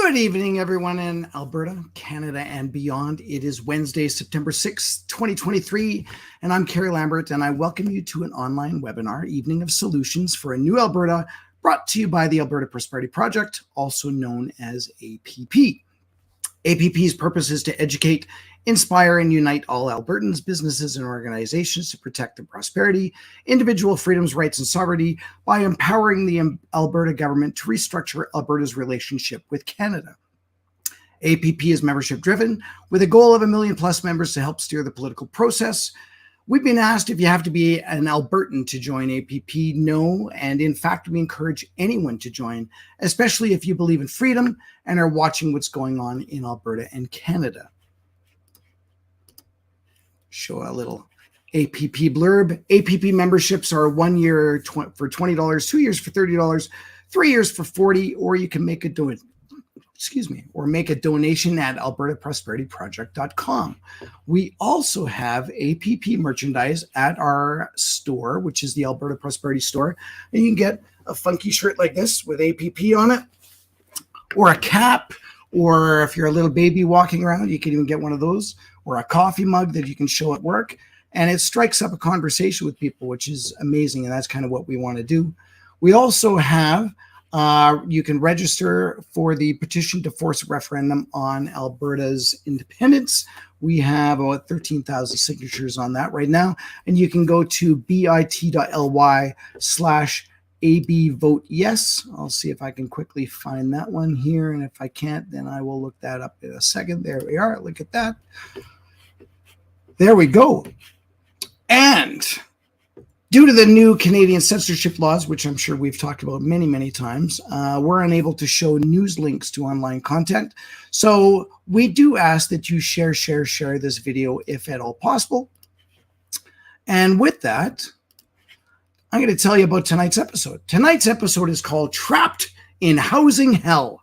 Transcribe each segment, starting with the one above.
Good evening, everyone in Alberta, Canada, and beyond. It is Wednesday, September 6th, 2023, and I'm Kerry Lambert, and I welcome you to an online webinar, Evening of Solutions for a New Alberta, brought to you by the Alberta Prosperity Project, also known as APP. APP's purpose is to educate, inspire, and unite all Albertans, businesses, and organizations to protect their prosperity, individual freedoms, rights, and sovereignty by empowering the Alberta government to restructure Alberta's relationship with Canada. APP is membership-driven, with a goal of 1 million plus members to help steer the political process. We've been asked if you have to be an Albertan to join APP. No, and in fact, we encourage anyone to join, especially if you believe in freedom and are watching what's going on in Alberta and Canada. Show a little APP blurb. APP memberships are 1 year for $20, 2 years for $30, 3 years for $40, or you can make a donation at albertaprosperityproject.com. We also have APP merchandise at our store, which is the Alberta Prosperity Store. And you can get a funky shirt like this with APP on it, or a cap, or if you're a little baby walking around, you can even get one of those, or a coffee mug that you can show at work. And it strikes up a conversation with people, which is amazing. And that's kind of what we want to do. We also have you can register for the petition to force a referendum on Alberta's independence. We have about 13,000 signatures on that right now. And you can go to bit.ly/AB vote yes. I'll see if I can quickly find that one here. And if I can't, then I will look that up in a second. There we are. Look at that. There we go. And due to the new Canadian censorship laws, which I'm sure we've talked about many, many times, we're unable to show news links to online content. So we do ask that you share this video if at all possible. And with that, I'm going to tell you about tonight's episode. Tonight's episode is called Trapped in Housing Hell: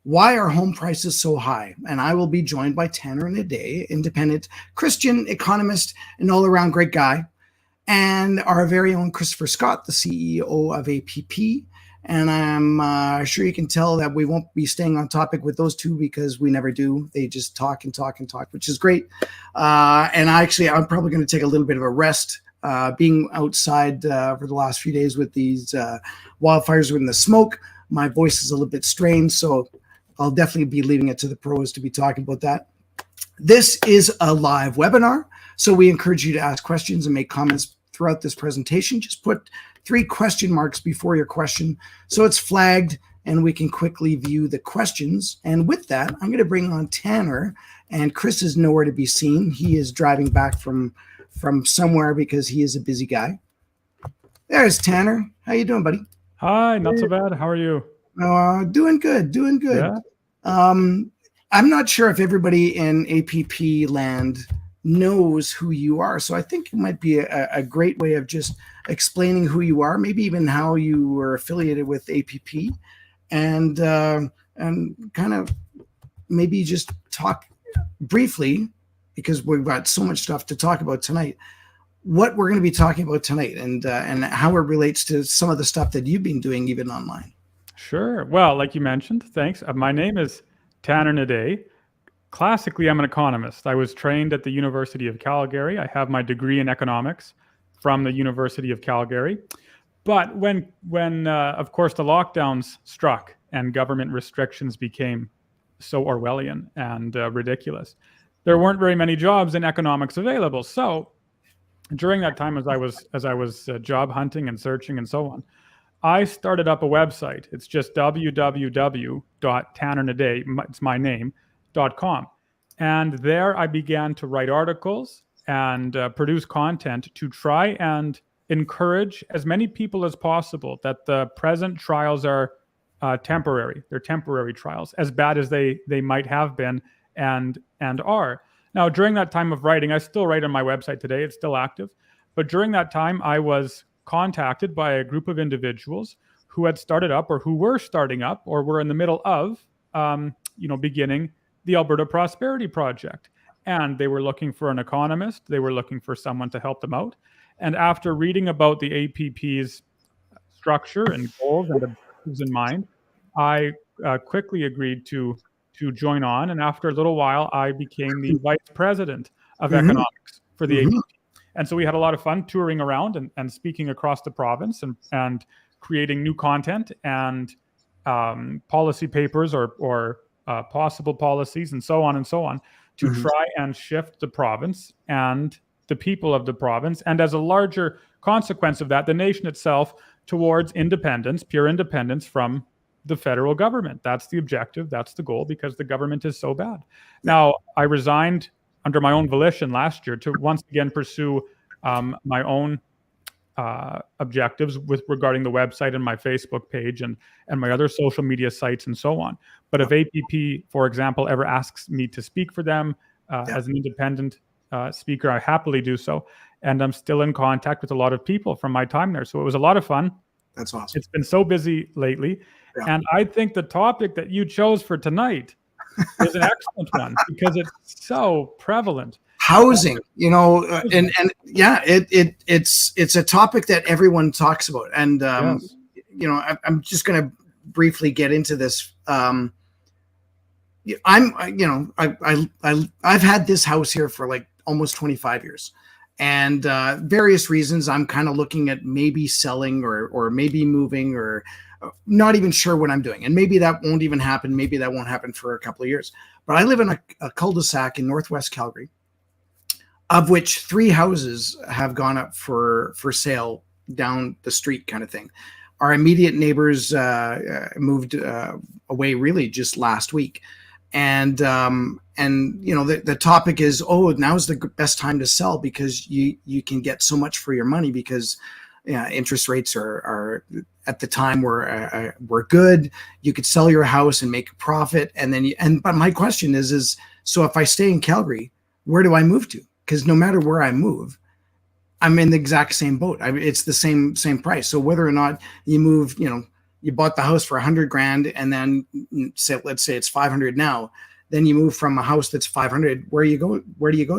Why Are Home Prices So High? And I will be joined by Tanner Hnidey, independent Christian economist and all-around great guy, and our very own Christopher Scott, the CEO of APP. And I'm sure you can tell that we won't be staying on topic with those two because we never do. They just talk and talk and talk, which is great. And I'm probably going to take a little bit of a rest, being outside for the last few days with these wildfires in the smoke. My voice is a little bit strained, so I'll definitely be leaving it to the pros to be talking about that. This is a live webinar, so we encourage you to ask questions and make comments throughout this presentation. Just put 3 question marks before your question so it's flagged and we can quickly view the questions. And with that, I'm going to bring on Tanner, and Chris is nowhere to be seen. He is driving back from somewhere because he is a busy guy. There's Tanner. How you doing, buddy? Hi, not so bad. How are you? Doing good. Yeah. I'm not sure if everybody in APP land knows who you are. So I think it might be a great way of just explaining who you are, maybe even how you were affiliated with APP, and kind of maybe just talk briefly, because we've got so much stuff to talk about tonight, what we're going to be talking about tonight, and how it relates to some of the stuff that you've been doing even online. Sure. Well, like you mentioned, thanks. My name is Tanner Hnidey. Classically, I'm an economist. I was trained at the University of Calgary. I have my degree in economics from the University of Calgary. But when of course, the lockdowns struck and government restrictions became so Orwellian and ridiculous, there weren't very many jobs in economics available. So during that time, as I was job hunting and searching and so on, I started up a website. It's just www.tannerhnidey, it's my name, .com. And there I began to write articles and produce content to try and encourage as many people as possible that the present trials are temporary. They're temporary trials, as bad as they might have been and are. Now, during that time of writing, I still write on my website today. It's still active. But during that time, I was contacted by a group of individuals who had started up, or who were starting up, or were in the middle of, beginning the Alberta Prosperity Project. And they were looking for an economist. They were looking for someone to help them out. And after reading about the APP's structure and goals and objectives in mind, I quickly agreed to join on, and after a little while, I became the vice president of economics for the APP. And so we had a lot of fun touring around and speaking across the province and creating new content and policy papers or possible policies and so on to try and shift the province and the people of the province, and as a larger consequence of that, the nation itself, towards independence, pure independence from the federal government. That's the objective. That's the goal, because the government is so bad. Now, I resigned under my own volition last year to once again pursue my own objectives with regarding the website and my Facebook page and my other social media sites and so on. But if APP, for example, ever asks me to speak for them as an independent speaker, I happily do so. And I'm still in contact with a lot of people from my time there. So it was a lot of fun. That's awesome. It's been so busy lately. Yeah. And I think the topic that you chose for tonight is an excellent one because it's so prevalent. Housing, and yeah, it's a topic that everyone talks about. And, I'm just going to briefly get into this. I've had this house here for like almost 25 years. And various reasons, I'm kind of looking at maybe selling or maybe moving, or not even sure what I'm doing. And maybe that won't even happen. Maybe that won't happen for a couple of years. But I live in a cul-de-sac in Northwest Calgary, of which 3 houses have gone up for sale down the street, kind of thing. Our immediate neighbors moved away really just last week. And the topic is, now's the best time to sell because you can get so much for your money because interest rates are at the time were good. You could sell your house and make a profit. But my question is so if I stay in Calgary, where do I move to? Because no matter where I move, I'm in the exact same boat. It's the same price. So whether or not you move, you bought the house for $100,000 and then let's say it's 500 now, then you move from a house that's 500. Where do you go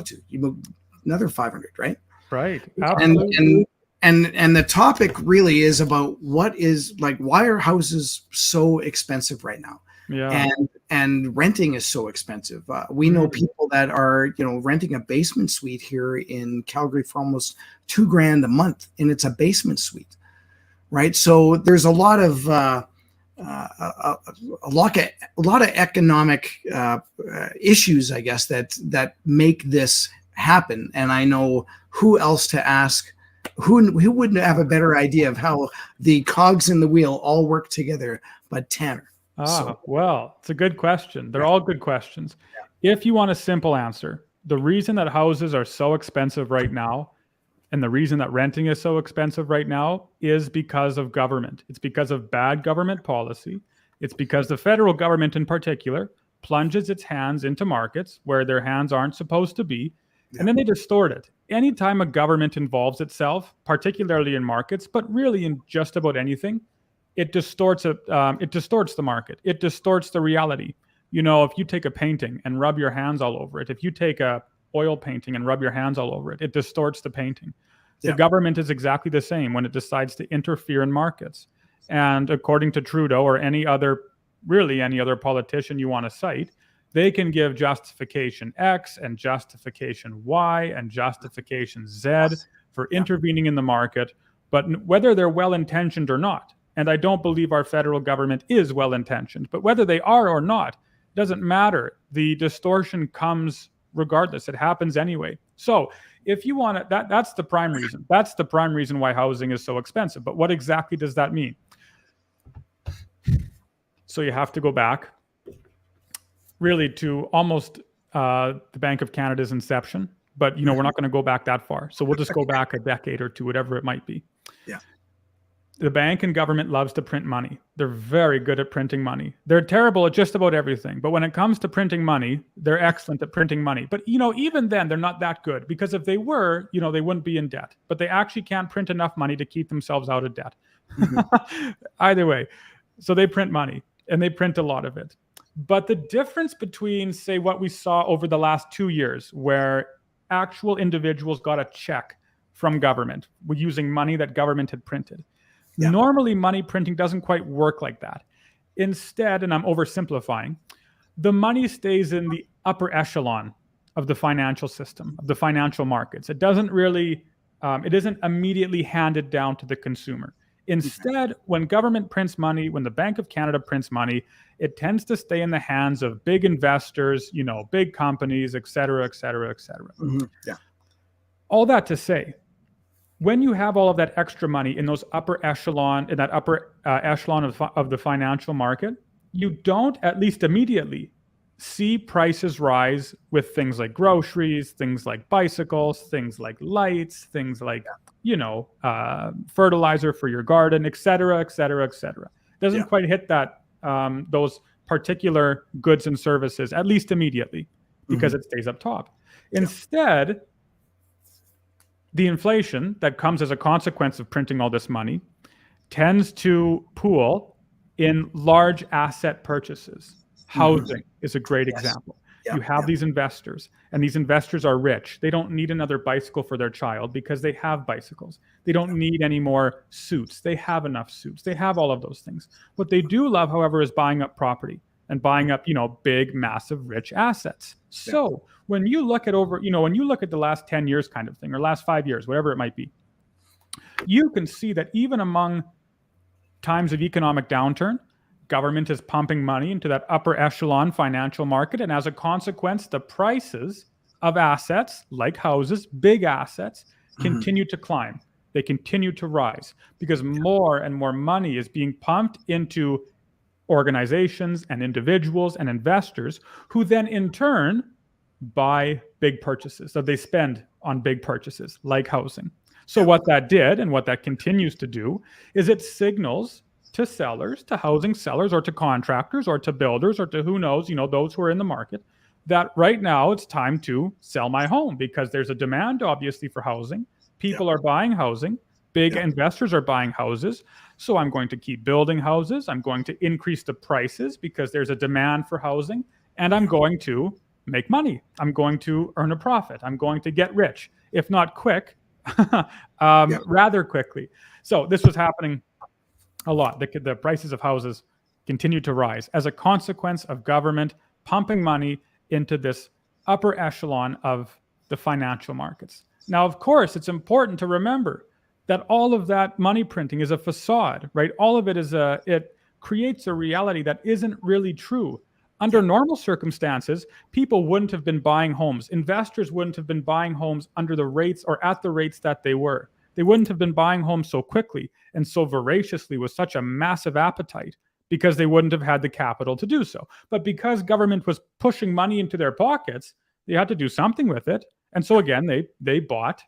to? You move another 500, right? Right. Absolutely. And the topic really is about why are houses so expensive right now? Yeah. And renting is so expensive. We know people that are, renting a basement suite here in Calgary for almost $2,000 a month, and it's a basement suite, right? So there's a lot of economic issues, I guess, that make this happen. And I know who else to ask. Who wouldn't have a better idea of how the cogs in the wheel all work together but Tanner? Well, it's a good question. They're all good questions. Yeah. If you want a simple answer, the reason that houses are so expensive right now and the reason that renting is so expensive right now is because of government. It's because of bad government policy. It's because the federal government in particular plunges its hands into markets where their hands aren't supposed to be, and then they distort it. Anytime a government involves itself, particularly in markets, but really in just about anything, it distorts the market. It distorts the reality. If you take a painting and rub your hands all over it, if you take a oil painting and rub your hands all over it, it distorts the painting. Yeah. The government is exactly the same when it decides to interfere in markets. And according to Trudeau or any other politician you want to cite, they can give justification X and justification Y and justification Z for intervening in the market, but whether they're well-intentioned or not, and I don't believe our federal government is well-intentioned, but whether they are or not, doesn't matter. The distortion comes regardless. It happens anyway. So if you want to, that's the prime reason. That's the prime reason why housing is so expensive. But what exactly does that mean? So you have to go back really to almost the Bank of Canada's inception. But, we're not going to go back that far. So we'll just go back a decade or two, whatever it might be. Yeah. The bank and government loves to print money. They're very good at printing money. They're terrible at just about everything. But when it comes to printing money, they're excellent at printing money. But, even then, they're not that good because if they were, they wouldn't be in debt. But they actually can't print enough money to keep themselves out of debt. Either way. So they print money and they print a lot of it. But the difference between, say, what we saw over the last 2 years where actual individuals got a check from government using money that government had printed. Yeah. Normally, money printing doesn't quite work like that. instead, and I'm oversimplifying, the money stays in the upper echelon of the financial system, of the financial markets. It doesn't really, it isn't immediately handed down to the consumer. Instead, when government prints money, when the Bank of Canada prints money, it tends to stay in the hands of big investors, big companies, et cetera, et cetera, et cetera. Yeah. All that to say, when you have all of that extra money in those upper echelon, in that upper echelon of the financial market, you don't, at least immediately, see prices rise with things like groceries, things like bicycles, things like lights, things like, fertilizer for your garden, et cetera, et cetera, et cetera. Doesn't quite hit that, those particular goods and services, at least immediately, because it stays up top. Instead, the inflation that comes as a consequence of printing all this money tends to pool in large asset purchases. Housing is a great example. You have these investors, and these investors are rich. They don't need another bicycle for their child because they have bicycles. They don't need any more suits. They have enough suits. They have all of those things. What they do love, however, is buying up property and buying up, big, massive, rich assets. So when you look at when you look at the last 10 years kind of thing, or last 5 years, whatever it might be, you can see that even among times of economic downturn, government is pumping money into that upper echelon financial market. And as a consequence, the prices of assets like houses, big assets, continue to climb. They continue to rise because more and more money is being pumped into organizations and individuals and investors who then in turn buy big purchases. So they spend on big purchases like housing. So what that did and what that continues to do is it signals to sellers, to housing sellers, or to contractors, or to builders, or to who knows, those who are in the market, that right now it's time to sell my home because there's a demand, obviously, for housing. People are buying housing. Big investors are buying houses. So I'm going to keep building houses. I'm going to increase the prices because there's a demand for housing. And I'm going to make money. I'm going to earn a profit. I'm going to get rich, if not quick, rather quickly. So this was happening a lot. The prices of houses continue to rise as a consequence of government pumping money into this upper echelon of the financial markets. Now, of course, it's important to remember that all of that money printing is a facade, right? All of it it creates a reality that isn't really true. Under normal circumstances, people wouldn't have been buying homes. Investors wouldn't have been buying homes under the rates or at the rates that they were. They wouldn't have been buying homes so quickly and so voraciously with such a massive appetite because they wouldn't have had the capital to do so. But because government was pushing money into their pockets, they had to do something with it. And so again, they bought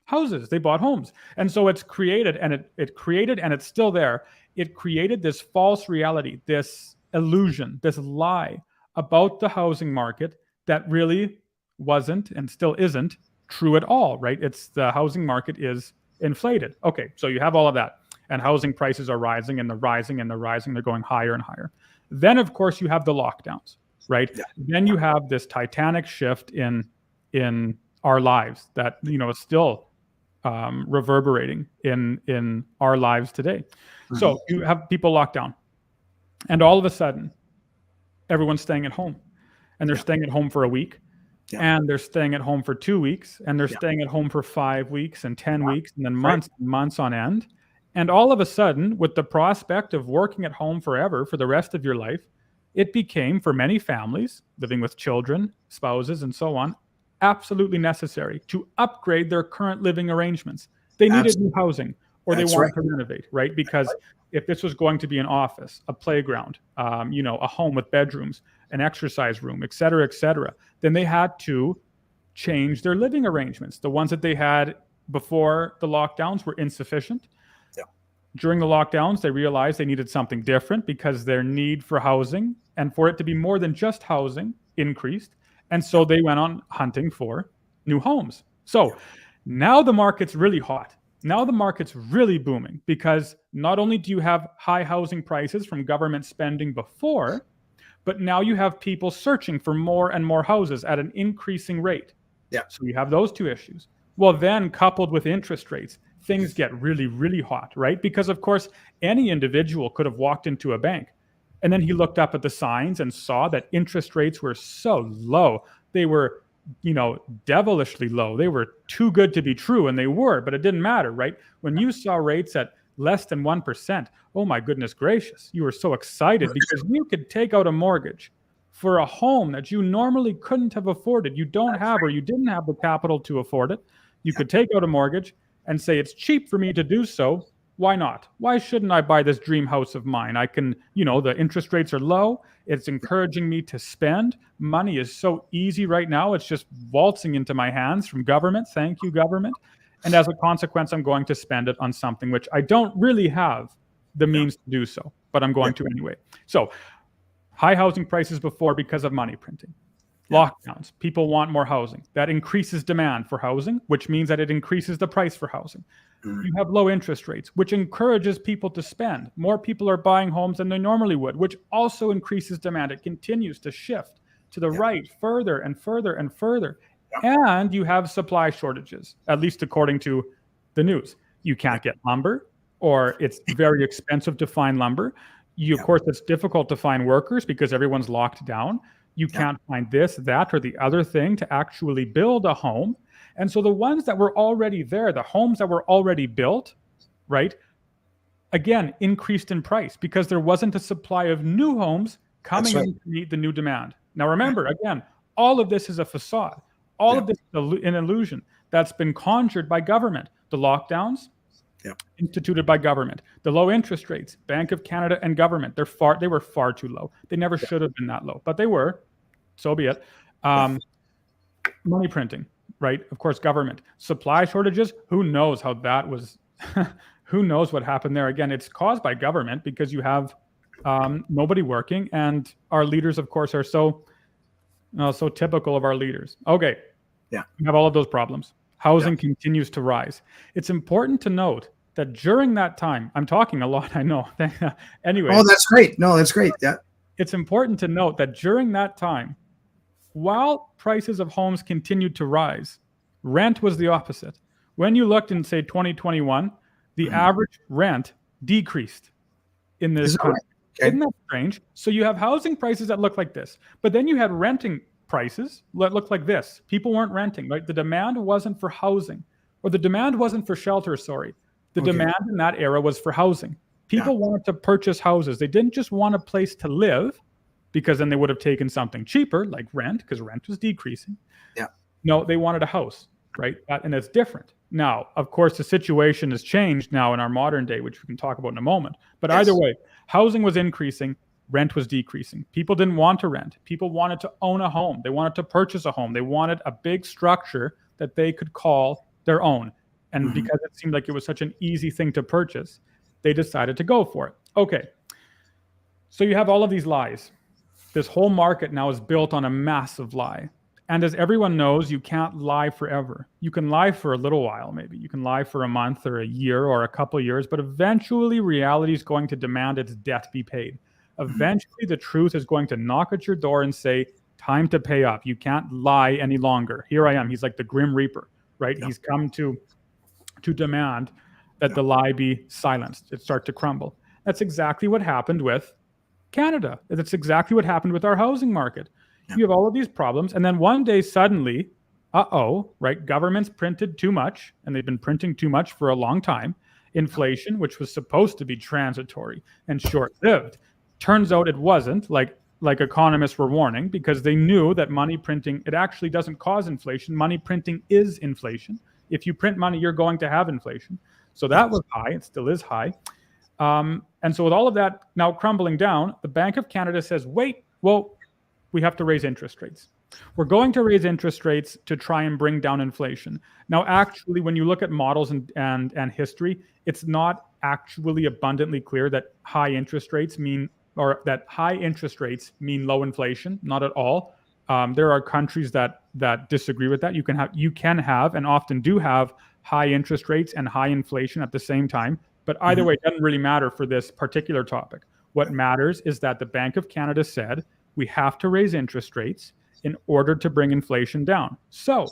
houses, they bought homes. And so it's created, and it created, and it's still there. It created this false reality, this illusion, this lie about the housing market that really wasn't and still isn't true at all, right? It's the housing market is inflated. Okay, so you have all of that, and housing prices are rising, and they're rising, and they're rising. They're going higher and higher. Then, of course, you have the lockdowns, right? Yeah. Then you have this titanic shift in our lives that is still reverberating in our lives today. Mm-hmm. So you have people locked down, and all of a sudden, everyone's staying at home, and they're staying at home for a week. Yeah. And they're staying at home for 2 weeks, and they're staying at home for 5 weeks and 10 weeks, and then months and months on end. And all of a sudden, with the prospect of working at home forever for the rest of your life, it became, for many families living with children, spouses, and so on, absolutely necessary to upgrade their current living arrangements. They needed new housing, or they wanted to renovate, right? Because if this was going to be an office, a playground, a home with bedrooms, an exercise room, et cetera, then they had to change their living arrangements. The ones that they had before the lockdowns were insufficient. Yeah. During the lockdowns, they realized they needed something different because their need for housing and for it to be more than just housing increased. And so they went on hunting for new homes. So now the market's really hot. Now the market's really booming because not only do you have high housing prices from government spending before, but now you have people searching for more and more houses at an increasing rate. Yeah. So you have those two issues. Well, then coupled with interest rates, things get really, really hot, right? Because of course, any individual could have walked into a bank And then he looked up at the signs and saw that interest rates were so low. They were, devilishly low. They were too good to be true, and they were, but it didn't matter, right? When you saw rates at less than 1%, oh my goodness gracious, you were so excited because you could take out a mortgage for a home that you normally couldn't have afforded. You don't have, or you didn't have the capital to afford it. You could take out a mortgage and say, it's cheap for me to do so. Why not? Why shouldn't I buy this dream house of mine? I can, the interest rates are low. It's encouraging me to spend. Money is so easy right now. It's just waltzing into my hands from government. Thank you, government. And as a consequence, I'm going to spend it on something which I don't really have the means to do so, but I'm going to anyway. So high housing prices before because of money printing. Lockdowns. People want more housing. That increases demand for housing, which means that it increases the price for housing. You have low interest rates, which encourages people to spend. More people are buying homes than they normally would, which also increases demand. It continues to shift to the right further and further and further. And you have supply shortages, at least according to the news. You can't get lumber, or it's very expensive to find lumber. Of course, it's difficult to find workers because everyone's locked down. You can't find this, that, or the other thing to actually build a home. And so the ones that were already there, the homes that were already built, right, again, increased in price because there wasn't a supply of new homes coming in to meet the new demand. Now, remember, again, all of this is a facade. All of this is an illusion that's been conjured by government. The lockdowns, instituted by government. The low interest rates, Bank of Canada and government, they were far too low. They never should have been that low, but they were. So be it. Money printing, right? Of course, government. Supply shortages, who knows how that was, who knows what happened there. Again, it's caused by government because you have nobody working, and our leaders, of course, are so typical of our leaders. Okay. Yeah. We have all of those problems. Housing continues to rise. It's important to note that during that time, I'm talking a lot, I know. Anyway. Oh, that's great. No, that's great. Yeah. It's important to note that during that time, while prices of homes continued to rise, rent was the opposite. When you looked in, say, 2021, the average rent decreased in this country. Okay. Isn't that strange? So you have housing prices that look like this, but then you had renting prices that look like this. People weren't renting, right? The demand wasn't for housing, or the demand wasn't for shelter, sorry. The demand in that era was for housing. People wanted to purchase houses. They didn't just want a place to live, because then they would have taken something cheaper like rent, because rent was decreasing. Yeah. No, they wanted a house, right? And it's different. Now, of course, the situation has changed now in our modern day, which we can talk about in a moment. But either way, housing was increasing, rent was decreasing. People didn't want to rent. People wanted to own a home. They wanted to purchase a home. They wanted a big structure that they could call their own. And because it seemed like it was such an easy thing to purchase, they decided to go for it. Okay. So you have all of these lies. This whole market now is built on a massive lie. And as everyone knows, you can't lie forever. You can lie for a little while, maybe. You can lie for a month or a year or a couple of years, but eventually reality is going to demand its debt be paid. Eventually, the truth is going to knock at your door and say, time to pay up. You can't lie any longer. Here I am. He's like the Grim Reaper, right? He's come to demand that the lie be silenced. It start to crumble. That's exactly what happened with Canada. That's exactly what happened with our housing market. You have all of these problems, and then one day suddenly, right? Governments printed too much, and they've been printing too much for a long time. Inflation, which was supposed to be transitory and short-lived, turns out it wasn't, like economists were warning, because they knew that money printing, it actually doesn't cause inflation. Money printing is inflation. If you print money, you're going to have inflation. So that was high. It still is high. And so with all of that now crumbling down, the Bank of Canada says, wait, well, we have to raise interest rates. We're going to raise interest rates to try and bring down inflation. Now, actually, when you look at models and history, it's not actually abundantly clear that high interest rates mean low inflation. Not at all. There are countries that disagree with that. You can have and often do have high interest rates and high inflation at the same time. But either way, it doesn't really matter for this particular topic. What matters is that the Bank of Canada said we have to raise interest rates in order to bring inflation down. So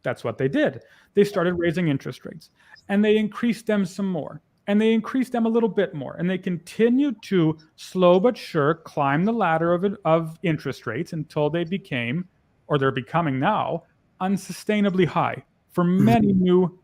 that's what they did. They started raising interest rates, and they increased them some more. and they increase them a little bit more, and they continue to slow but sure climb the ladder of interest rates until they became, or they're becoming now, unsustainably high for many new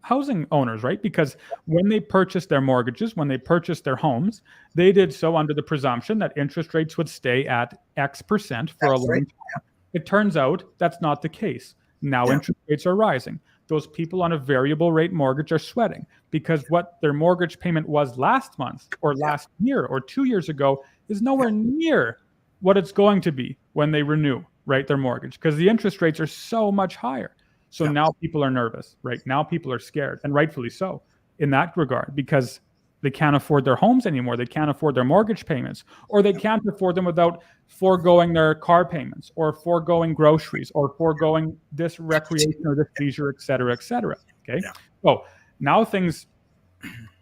housing owners, right? Because when they purchased their mortgages, when they purchased their homes, they did so under the presumption that interest rates would stay at X% for a long time. It turns out that's not the case. Now interest rates are rising. Those people on a variable rate mortgage are sweating because what their mortgage payment was last month or last year or 2 years ago is nowhere near what it's going to be when they renew, right, their mortgage, because the interest rates are so much higher. So now people are nervous, right? Now people are scared, and rightfully so in that regard, because they can't afford their homes anymore. They can't afford their mortgage payments, or they can't afford them without foregoing their car payments or foregoing groceries or foregoing this recreation or this leisure, et cetera, et cetera. Okay. So now things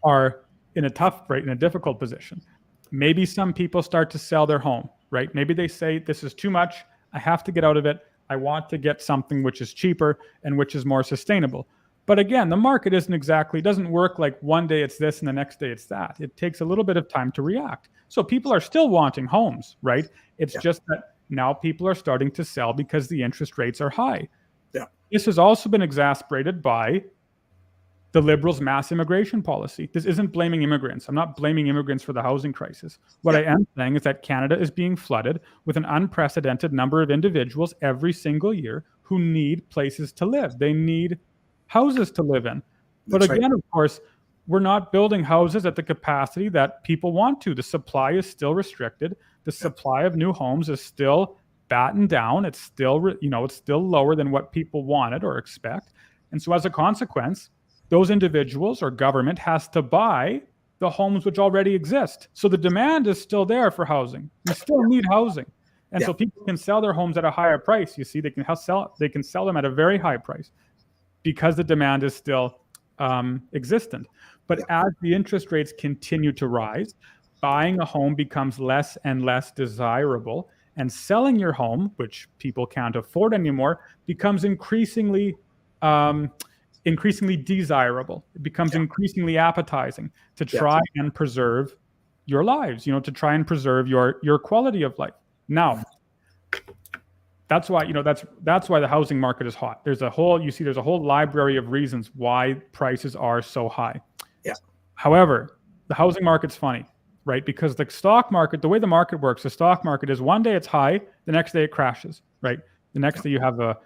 are in a difficult position. Maybe some people start to sell their home, right? Maybe they say, this is too much. I have to get out of it. I want to get something which is cheaper and which is more sustainable. But again, the market doesn't work like one day it's this and the next day it's that. It takes a little bit of time to react. So people are still wanting homes, right? It's just that now people are starting to sell because the interest rates are high. Yeah. This has also been exacerbated by the Liberals' mass immigration policy. This isn't blaming immigrants. I'm not blaming immigrants for the housing crisis. What I am saying is that Canada is being flooded with an unprecedented number of individuals every single year who need places to live. They need houses to live in. But again, of course, we're not building houses at the capacity that people want to. The supply is still restricted. The supply of new homes is still battened down. It's still, it's still lower than what people wanted or expect. And so as a consequence, those individuals or government has to buy the homes which already exist. So the demand is still there for housing. We still need housing. And so people can sell their homes at a higher price. You see, they can sell them at a very high price because the demand is still existent. But as the interest rates continue to rise, buying a home becomes less and less desirable, and selling your home, which people can't afford anymore, becomes increasingly desirable. It becomes increasingly appetizing to try and preserve your lives, to try and preserve your quality of life. Now, that's why, that's why the housing market is hot. There's a whole library of reasons why prices are so high. Yeah. However, the housing market's funny, right? Because the stock market, the way the market works, the stock market is one day it's high, the next day it crashes, right? The next day you have a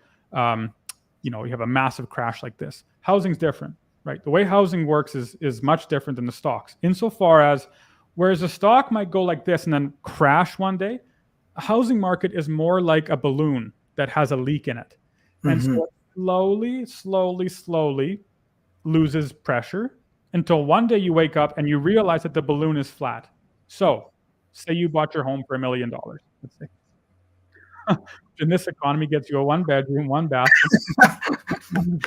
massive crash like this. Housing's different, right? The way housing works is much different than the stocks, insofar as whereas a stock might go like this and then crash one day, a housing market is more like a balloon that has a leak in it. And so it slowly loses pressure until one day you wake up and you realize that the balloon is flat. So say you bought your home for $1 million, let's say. In this economy gets you a 1-bedroom, 1-bathroom.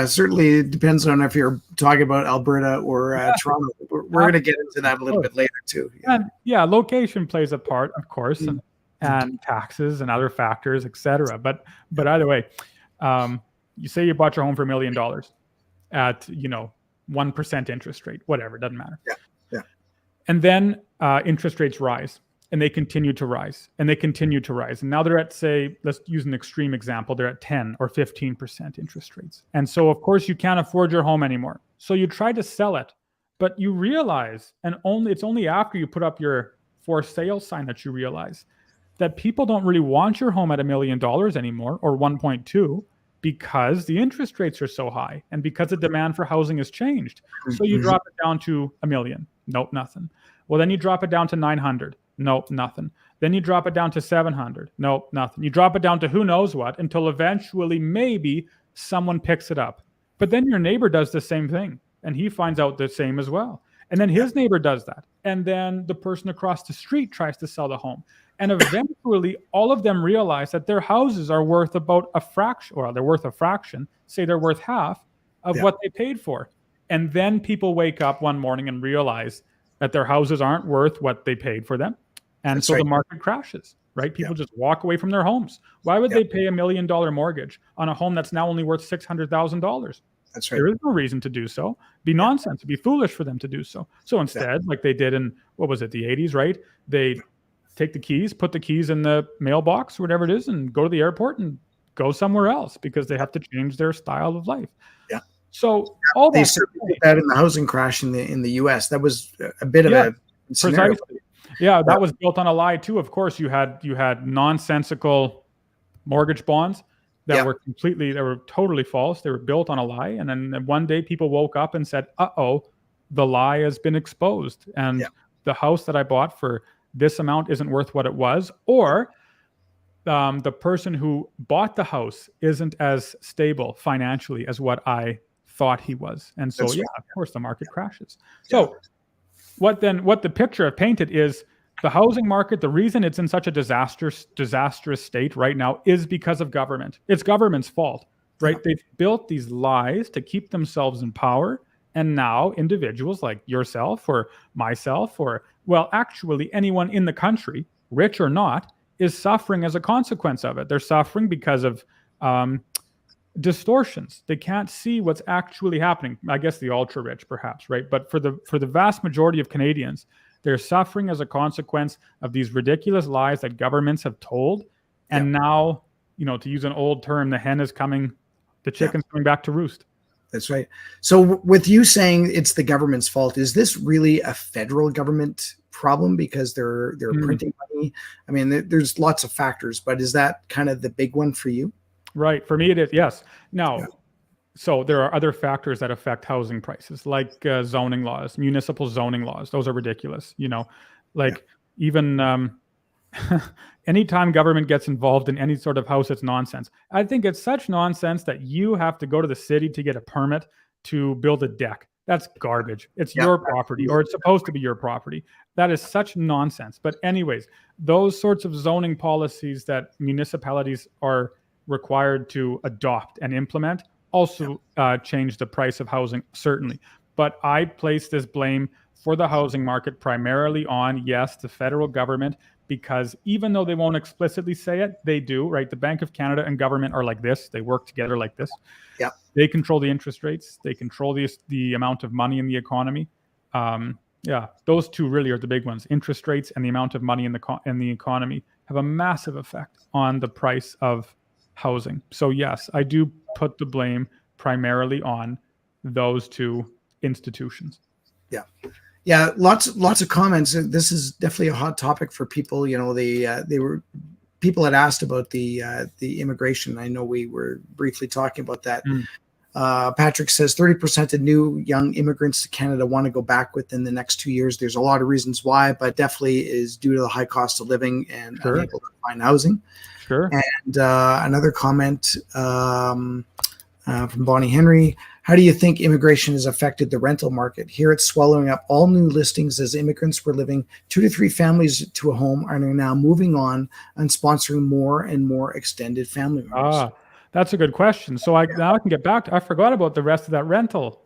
Certainly it depends on if you're talking about Alberta or Toronto. We're going to get into that a little bit later too. And location plays a part, of course, and taxes and other factors, etc. But either way, you say you bought your home for $1 million at 1% interest rate, whatever, it doesn't matter. Yeah. And then interest rates rise. And they continue to rise, and they continue to rise. And now they're at, say, let's use an extreme example, they're at 10 or 15% interest rates. And so, of course, you can't afford your home anymore. So you try to sell it, but you realize, it's only after you put up your for sale sign that you realize that people don't really want your home at $1 million anymore, or 1.2, because the interest rates are so high and because the demand for housing has changed. So you drop it down to $1 million. Nope, nothing. Well, then you drop it down to 900. Nope, nothing. Then you drop it down to 700. Nope, nothing. You drop it down to who knows what until eventually maybe someone picks it up. But then your neighbor does the same thing and he finds out the same as well. And then his neighbor does that. And then the person across the street tries to sell the home. And eventually all of them realize that their houses are worth about a fraction, or they're worth a fraction, say they're worth half of what they paid for. And then people wake up one morning and realize that their houses aren't worth what they paid for them. And the market crashes, right? People just walk away from their homes. Why would they pay $1 million mortgage on a home that's now only worth $600,000? That's right. There is no reason to do so. Be nonsense. It'd be foolish for them to do so. So instead, like they did in, what was it, the 80s, right? They take the keys, put the keys in the mailbox or whatever it is, and go to the airport and go somewhere else because they have to change their style of life. Yeah. So all they that, certainly did that in the housing crash in the U.S. That was a bit of a scenario. Precisely. Yeah, that was built on a lie too. Of course, you had nonsensical mortgage bonds that were totally false. They were built on a lie, and then one day people woke up and said, "Uh-oh, the lie has been exposed, and the house that I bought for this amount isn't worth what it was," or the person who bought the house isn't as stable financially as what I thought he was, and so of course the market crashes. So what the picture I've painted is the housing market. The reason it's in such a disastrous state right now is because of government. It's government's fault, right? They've built these lies to keep themselves in power, and now individuals like yourself or myself or, well, actually anyone in the country, rich or not, is suffering as a consequence of it. They're suffering because of distortions. They can't see what's actually happening. I guess the ultra rich, perhaps, right? But for the vast majority of Canadians, they're suffering as a consequence of these ridiculous lies that governments have told. And now, to use an old term, the chicken's coming back to roost. That's right. So with you saying it's the government's fault, is this really a federal government problem because they're printing money? I mean, there's lots of factors, but is that kind of the big one for you? Right. For me, it is. Yes. Now, so there are other factors that affect housing prices, like zoning laws, municipal zoning laws. Those are ridiculous. Even anytime government gets involved in any sort of house, it's nonsense. I think it's such nonsense that you have to go to the city to get a permit to build a deck. That's garbage. It's your property, or it's supposed to be your property. That is such nonsense. But anyways, those sorts of zoning policies that municipalities are required to adopt and implement also change the price of housing, certainly. But I place this blame for the housing market primarily on, yes, the federal government, because even though they won't explicitly say it, they do, right? The Bank of Canada and government are like this. They work together like this. Yeah. They control the interest rates. They control the amount of money in the economy. Those two really are the big ones. Interest rates and the amount of money in the economy have a massive effect on the price of housing. So yes, I do put the blame primarily on those two institutions. Yeah, lots of comments. This is definitely a hot topic for people. People had asked about the immigration. I know we were briefly talking about that. Patrick says 30% of new young immigrants to Canada want to go back within the next 2 years. There's a lot of reasons why, but definitely is due to the high cost of living and unable to find housing. Sure. And another comment from Bonnie Henry. How do you think immigration has affected the rental market? Here it's swallowing up all new listings as immigrants were living 2 to 3 families to a home and are now moving on and sponsoring more and more extended family members. That's a good question. So now I can get back to, I forgot about the rest of that rental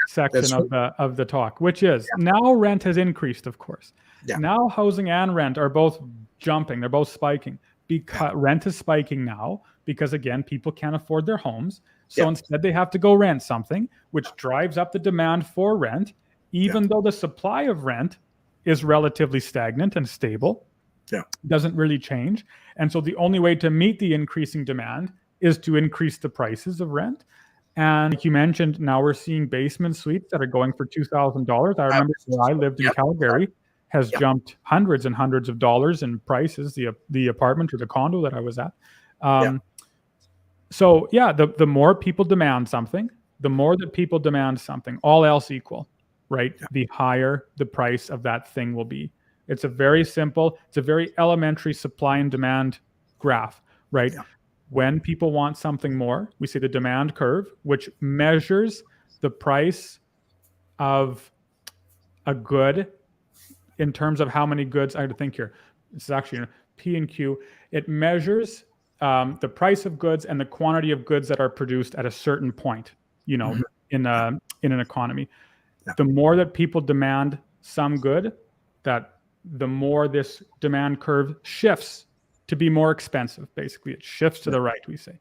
section of the talk, which is now rent has increased, of course. Yeah. Now housing and rent are both jumping. They're both spiking because rent is spiking now because, again, people can't afford their homes. So instead they have to go rent something, which drives up the demand for rent, even though the supply of rent is relatively stagnant and stable. Doesn't really change. And so the only way to meet the increasing demand is to increase the prices of rent. And like you mentioned, now we're seeing basement suites that are going for $2,000. I remember where I lived in Calgary has jumped hundreds and hundreds of dollars in prices, the apartment or the condo that I was at. So the more people demand something, the more that people demand something, all else equal, right? The higher the price of that thing will be. It's a very elementary supply and demand graph, right? When people want something more, we see the demand curve, which measures the price of a good in terms of how many goods. I had to think here. This is actually P and Q. It measures the price of goods and the quantity of goods that are produced at a certain point, in an economy. The more that people demand some good, the more this demand curve shifts to be more expensive. Basically, it shifts to the right, we say.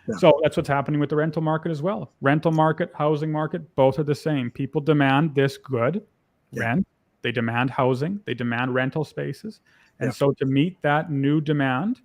Yeah. So that's what's happening with the rental market as well. Rental market, housing market, both are the same. People demand this good rent. They demand housing. They demand rental spaces. And so to meet that new demand,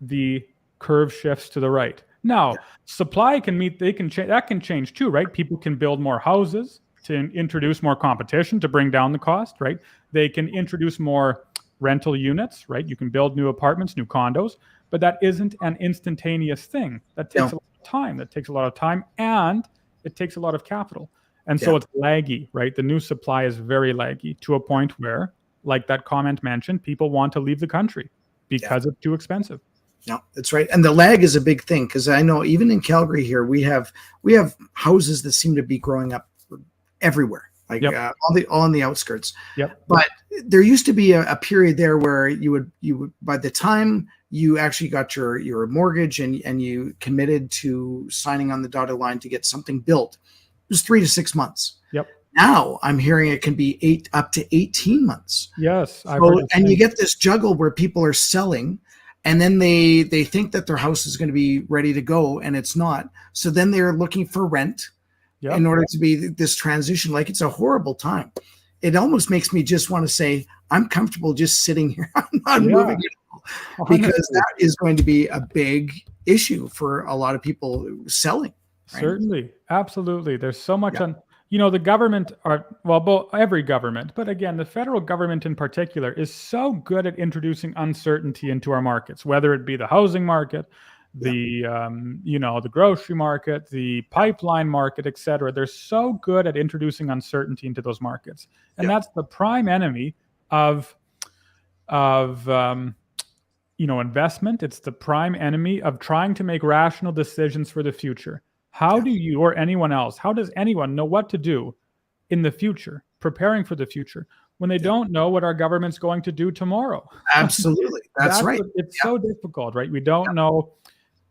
the curve shifts to the right. Now, supply can meet, that can change too, right? People can build more houses to introduce more competition to bring down the cost, right? They can introduce more rental units, right? You can build new apartments, new condos, but that isn't an instantaneous thing. That takes a lot of time. That takes a lot of time, and it takes a lot of capital. And so it's laggy, right? The new supply is very laggy to a point where, like that comment mentioned, people want to leave the country because it's too expensive. No, that's right. And the lag is a big thing, because I know even in Calgary here, we have houses that seem to be growing up everywhere, like all on the outskirts. But there used to be a period there where you would by the time you actually got your mortgage and you committed to signing on the dotted line to get something built, it was 3 to 6 months. Now I'm hearing it can be 8 up to 18 months. Yes. And you get this juggle where people are selling, and then they think that their house is going to be ready to go, and it's not. So then they're looking for rent in order to be this transition. Like, it's a horrible time. It almost makes me just want to say, I'm comfortable just sitting here. I'm not moving at all, because that is going to be a big issue for a lot of people selling. Right? Certainly. Absolutely. There's so much on, the government every government, but again, the federal government in particular is so good at introducing uncertainty into our markets, whether it be the housing market, the grocery market, the pipeline market, et cetera. They're so good at introducing uncertainty into those markets. And that's the prime enemy of investment. It's the prime enemy of trying to make rational decisions for the future. How do you, or anyone else, how does anyone know what to do in the future, preparing for the future, when they don't know what our government's going to do tomorrow? Absolutely. That's right. It's so difficult, right? We don't know,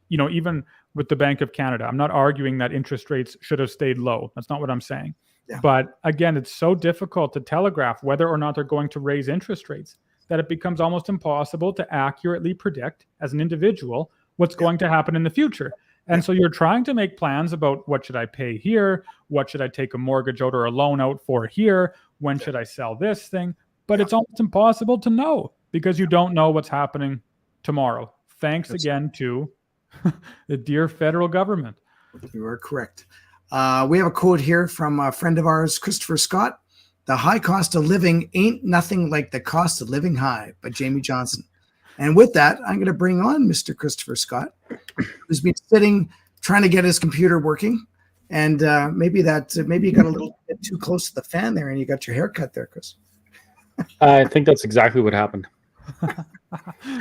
even with the Bank of Canada, I'm not arguing that interest rates should have stayed low. That's not what I'm saying. But again, it's so difficult to telegraph whether or not they're going to raise interest rates that it becomes almost impossible to accurately predict as an individual what's going to happen in the future. And so you're trying to make plans about, what should I pay here? What should I take a mortgage out or a loan out for here? When should I sell this thing? But it's almost impossible to know, because you don't know what's happening tomorrow. Thanks again to the dear federal government. You are correct. We have a quote here from a friend of ours, Christopher Scott. "The high cost of living ain't nothing like the cost of living high," by Jamie Johnson. And with that, I'm going to bring on Mr. Christopher Scott, who's been sitting trying to get his computer working. And maybe you got a little bit too close to the fan there, and you got your hair cut there, Chris. I think that's exactly what happened.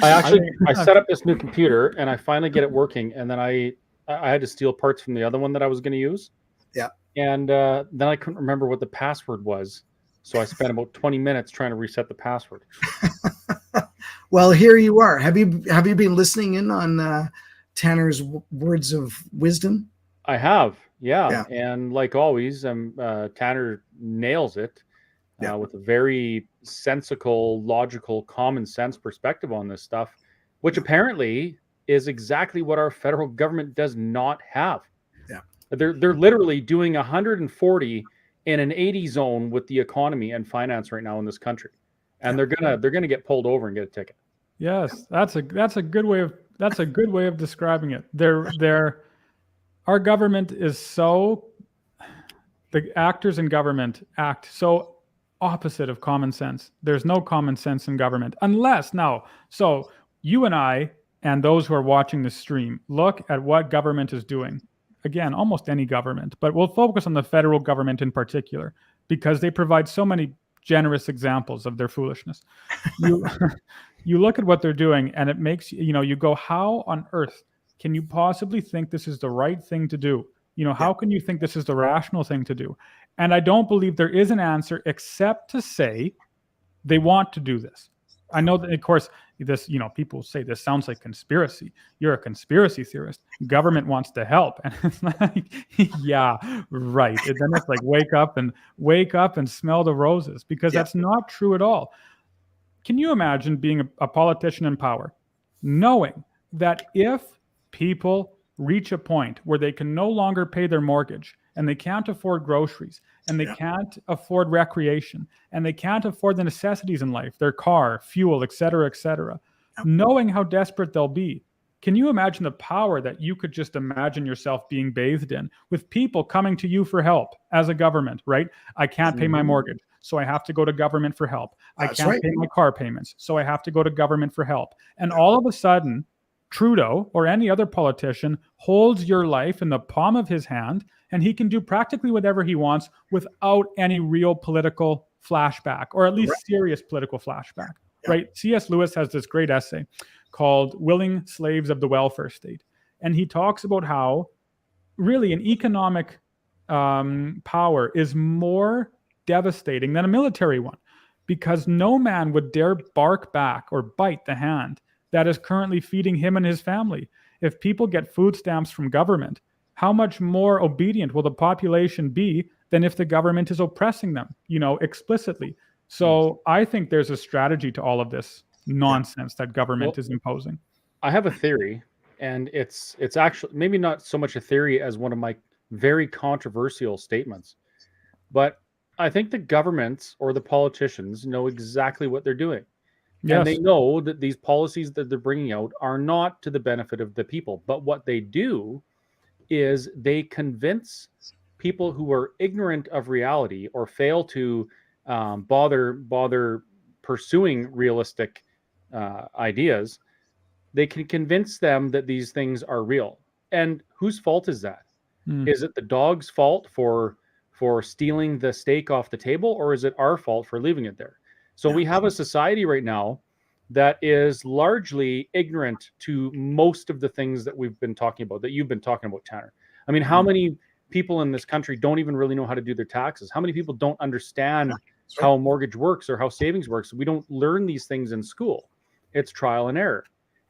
I set up this new computer, and I finally get it working, and then I had to steal parts from the other one that I was going to use. Yeah. And then I couldn't remember what the password was, so I spent about 20 minutes trying to reset the password. Well, here you are. Have you been listening in on Tanner's words of wisdom? I have, yeah. And like always, Tanner nails it with a very sensical, logical, common sense perspective on this stuff, which apparently is exactly what our federal government does not have. Yeah, they're literally doing 140 in an 80 zone with the economy and finance right now in this country. And they're gonna get pulled over and get a ticket. Yes, that's a good way of describing it. Our government is so, the actors in government act so opposite of common sense. There's no common sense in government so you and I and those who are watching the stream, look at what government is doing. Again, almost any government, but we'll focus on the federal government in particular, because they provide so many generous examples of their foolishness. You look at what they're doing, and it makes you go, how on earth can you possibly think this is the right thing to do? How can you think this is the rational thing to do? And I don't believe there is an answer except to say they want to do this. I know that, of course, this, people say this sounds like conspiracy. You're a conspiracy theorist. Government wants to help. And it's like, yeah, right. And then it's like, wake up and smell the roses, because that's not true at all. Can you imagine being a politician in power, knowing that if people reach a point where they can no longer pay their mortgage and they can't afford groceries and they can't afford recreation and they can't afford the necessities in life, their car, fuel, et cetera, knowing how desperate they'll be. Can you imagine the power that you could just imagine yourself being bathed in with people coming to you for help as a government, right? I can't pay my mortgage, so I have to go to government for help. I can't pay my car payments, so I have to go to government for help. And all of a sudden, Trudeau or any other politician holds your life in the palm of his hand, and he can do practically whatever he wants without any real political flashback, or at least serious political flashback, right? C.S. Lewis has this great essay called Willing Slaves of the Welfare State. And he talks about how really an economic power is more devastating than a military one, because no man would dare bark back or bite the hand that is currently feeding him and his family. If people get food stamps from government, how much more obedient will the population be than if the government is oppressing them, explicitly? So I think there's a strategy to all of this nonsense that government is imposing. I have a theory, and it's actually maybe not so much a theory as one of my very controversial statements, but I think the governments or the politicians know exactly what they're doing. Yes. And they know that these policies that they're bringing out are not to the benefit of the people. But what they do is they convince people who are ignorant of reality or fail to bother pursuing realistic ideas. They can convince them that these things are real. And whose fault is that? Is it the dog's fault for stealing the steak off the table, or is it our fault for leaving it there? So we have a society right now that is largely ignorant to most of the things that we've been talking about, that you've been talking about, Tanner. I mean, how many people in this country don't even really know how to do their taxes? How many people don't understand how a mortgage works or how savings works? We don't learn these things in school. It's trial and error.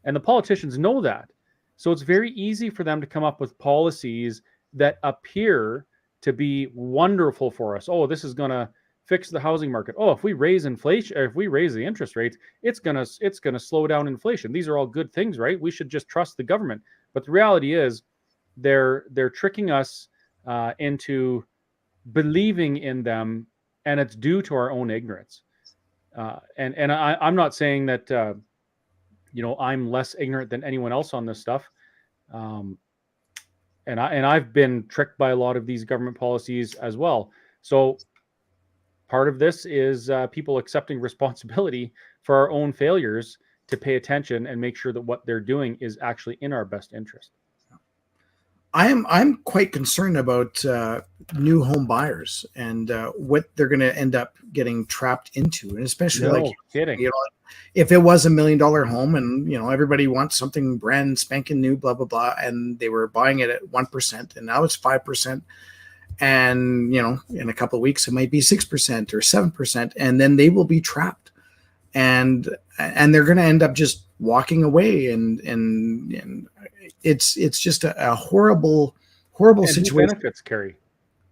And the politicians know that. So it's very easy for them to come up with policies that appear to be wonderful for us. Oh, this is going to fix the housing market. Oh, if we raise inflation, if we raise the interest rates, it's gonna slow down inflation. These are all good things, right? We should just trust the government. But the reality is, they're tricking us into believing in them, and it's due to our own ignorance. And I'm not saying that I'm less ignorant than anyone else on this stuff. And I've been tricked by a lot of these government policies as well. So part of this is people accepting responsibility for our own failures to pay attention and make sure that what they're doing is actually in our best interest. I'm quite concerned about new home buyers and what they're going to end up getting trapped into, and especially if it was $1 million home and everybody wants something brand spanking new, blah blah blah, and they were buying it at 1% and now it's 5%. And, in a couple of weeks, it might be 6% or 7%, and then they will be trapped, and they're going to end up just walking away. And it's just a horrible situation. Who benefits, Kerry?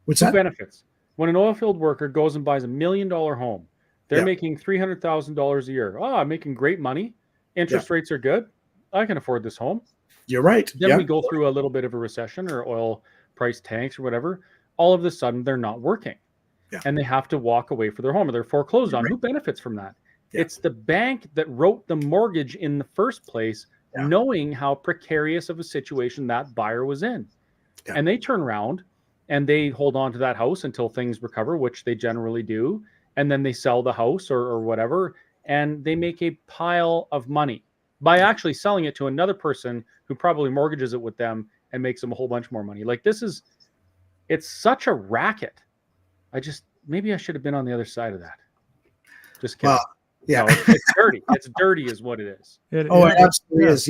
What's that? Who benefits? When an oil field worker goes and buys $1 million home, they're making $300,000 a year. Oh, I'm making great money. Interest rates are good. I can afford this home. You're right. Then we go through a little bit of a recession or oil price tanks or whatever. All of a sudden, they're not working, and they have to walk away for their home, or they're foreclosed on. Who benefits from that? It's the bank that wrote the mortgage in the first place, knowing how precarious of a situation that buyer was in. And they turn around and they hold on to that house until things recover, which they generally do. And then they sell the house or whatever, and they make a pile of money by actually selling it to another person who probably mortgages it with them and makes them a whole bunch more money. Like, it's such a racket. Maybe I should have been on the other side of that. Just kidding. Well, it's dirty. It's dirty is what it is. It absolutely is.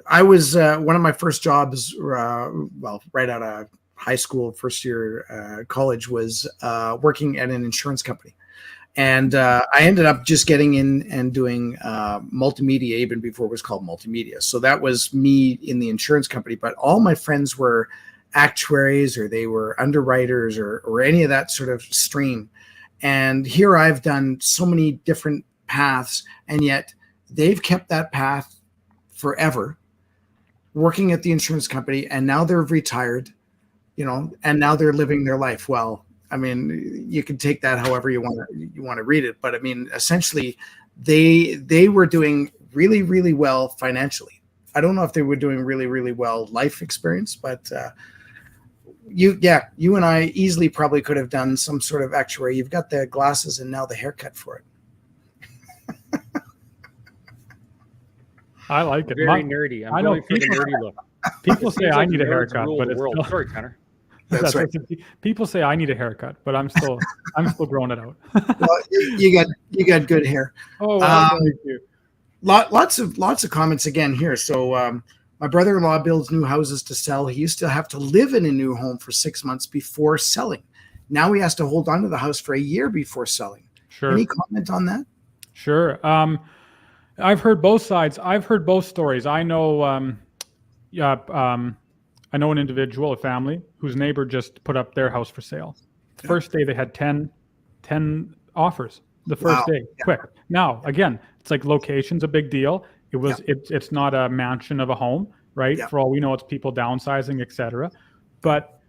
I was one of my first jobs, right out of high school, first year college, was working at an insurance company. And I ended up just getting in and doing multimedia, even before it was called multimedia. So that was me in the insurance company. But all my friends were actuaries, or they were underwriters, or any of that sort of stream. And here I've done so many different paths, and yet they've kept that path forever. working at the insurance company, and now they're retired, and now they're living their life. Well, I mean, you can take that however you want to read it, but I mean, essentially, they were doing really, really well financially. I don't know if they were doing really, really well life experience, but you and I easily probably could have done some sort of actuary. You've got the glasses and now the haircut for it. I like it. Very nerdy. I'm going for the nerdy look. People say I need a haircut, but it's still... Sorry, Tanner. That's right. People say I need a haircut, but I'm still growing it out. Well, you got good hair. Oh, thank you. Lots of comments again here. So my brother-in-law builds new houses to sell. He used to have to live in a new home for 6 months before selling. Now he has to hold on to the house for a year before selling. Sure. Any comment on that? Sure. I've heard both sides. I've heard both stories. I know, I know an individual, a family, whose neighbor just put up their house for sale. The first day they had 10 offers. The first day, quick. Now, again, it's like location's a big deal. It's not a mansion of a home, right? For all we know, it's people downsizing, etc. But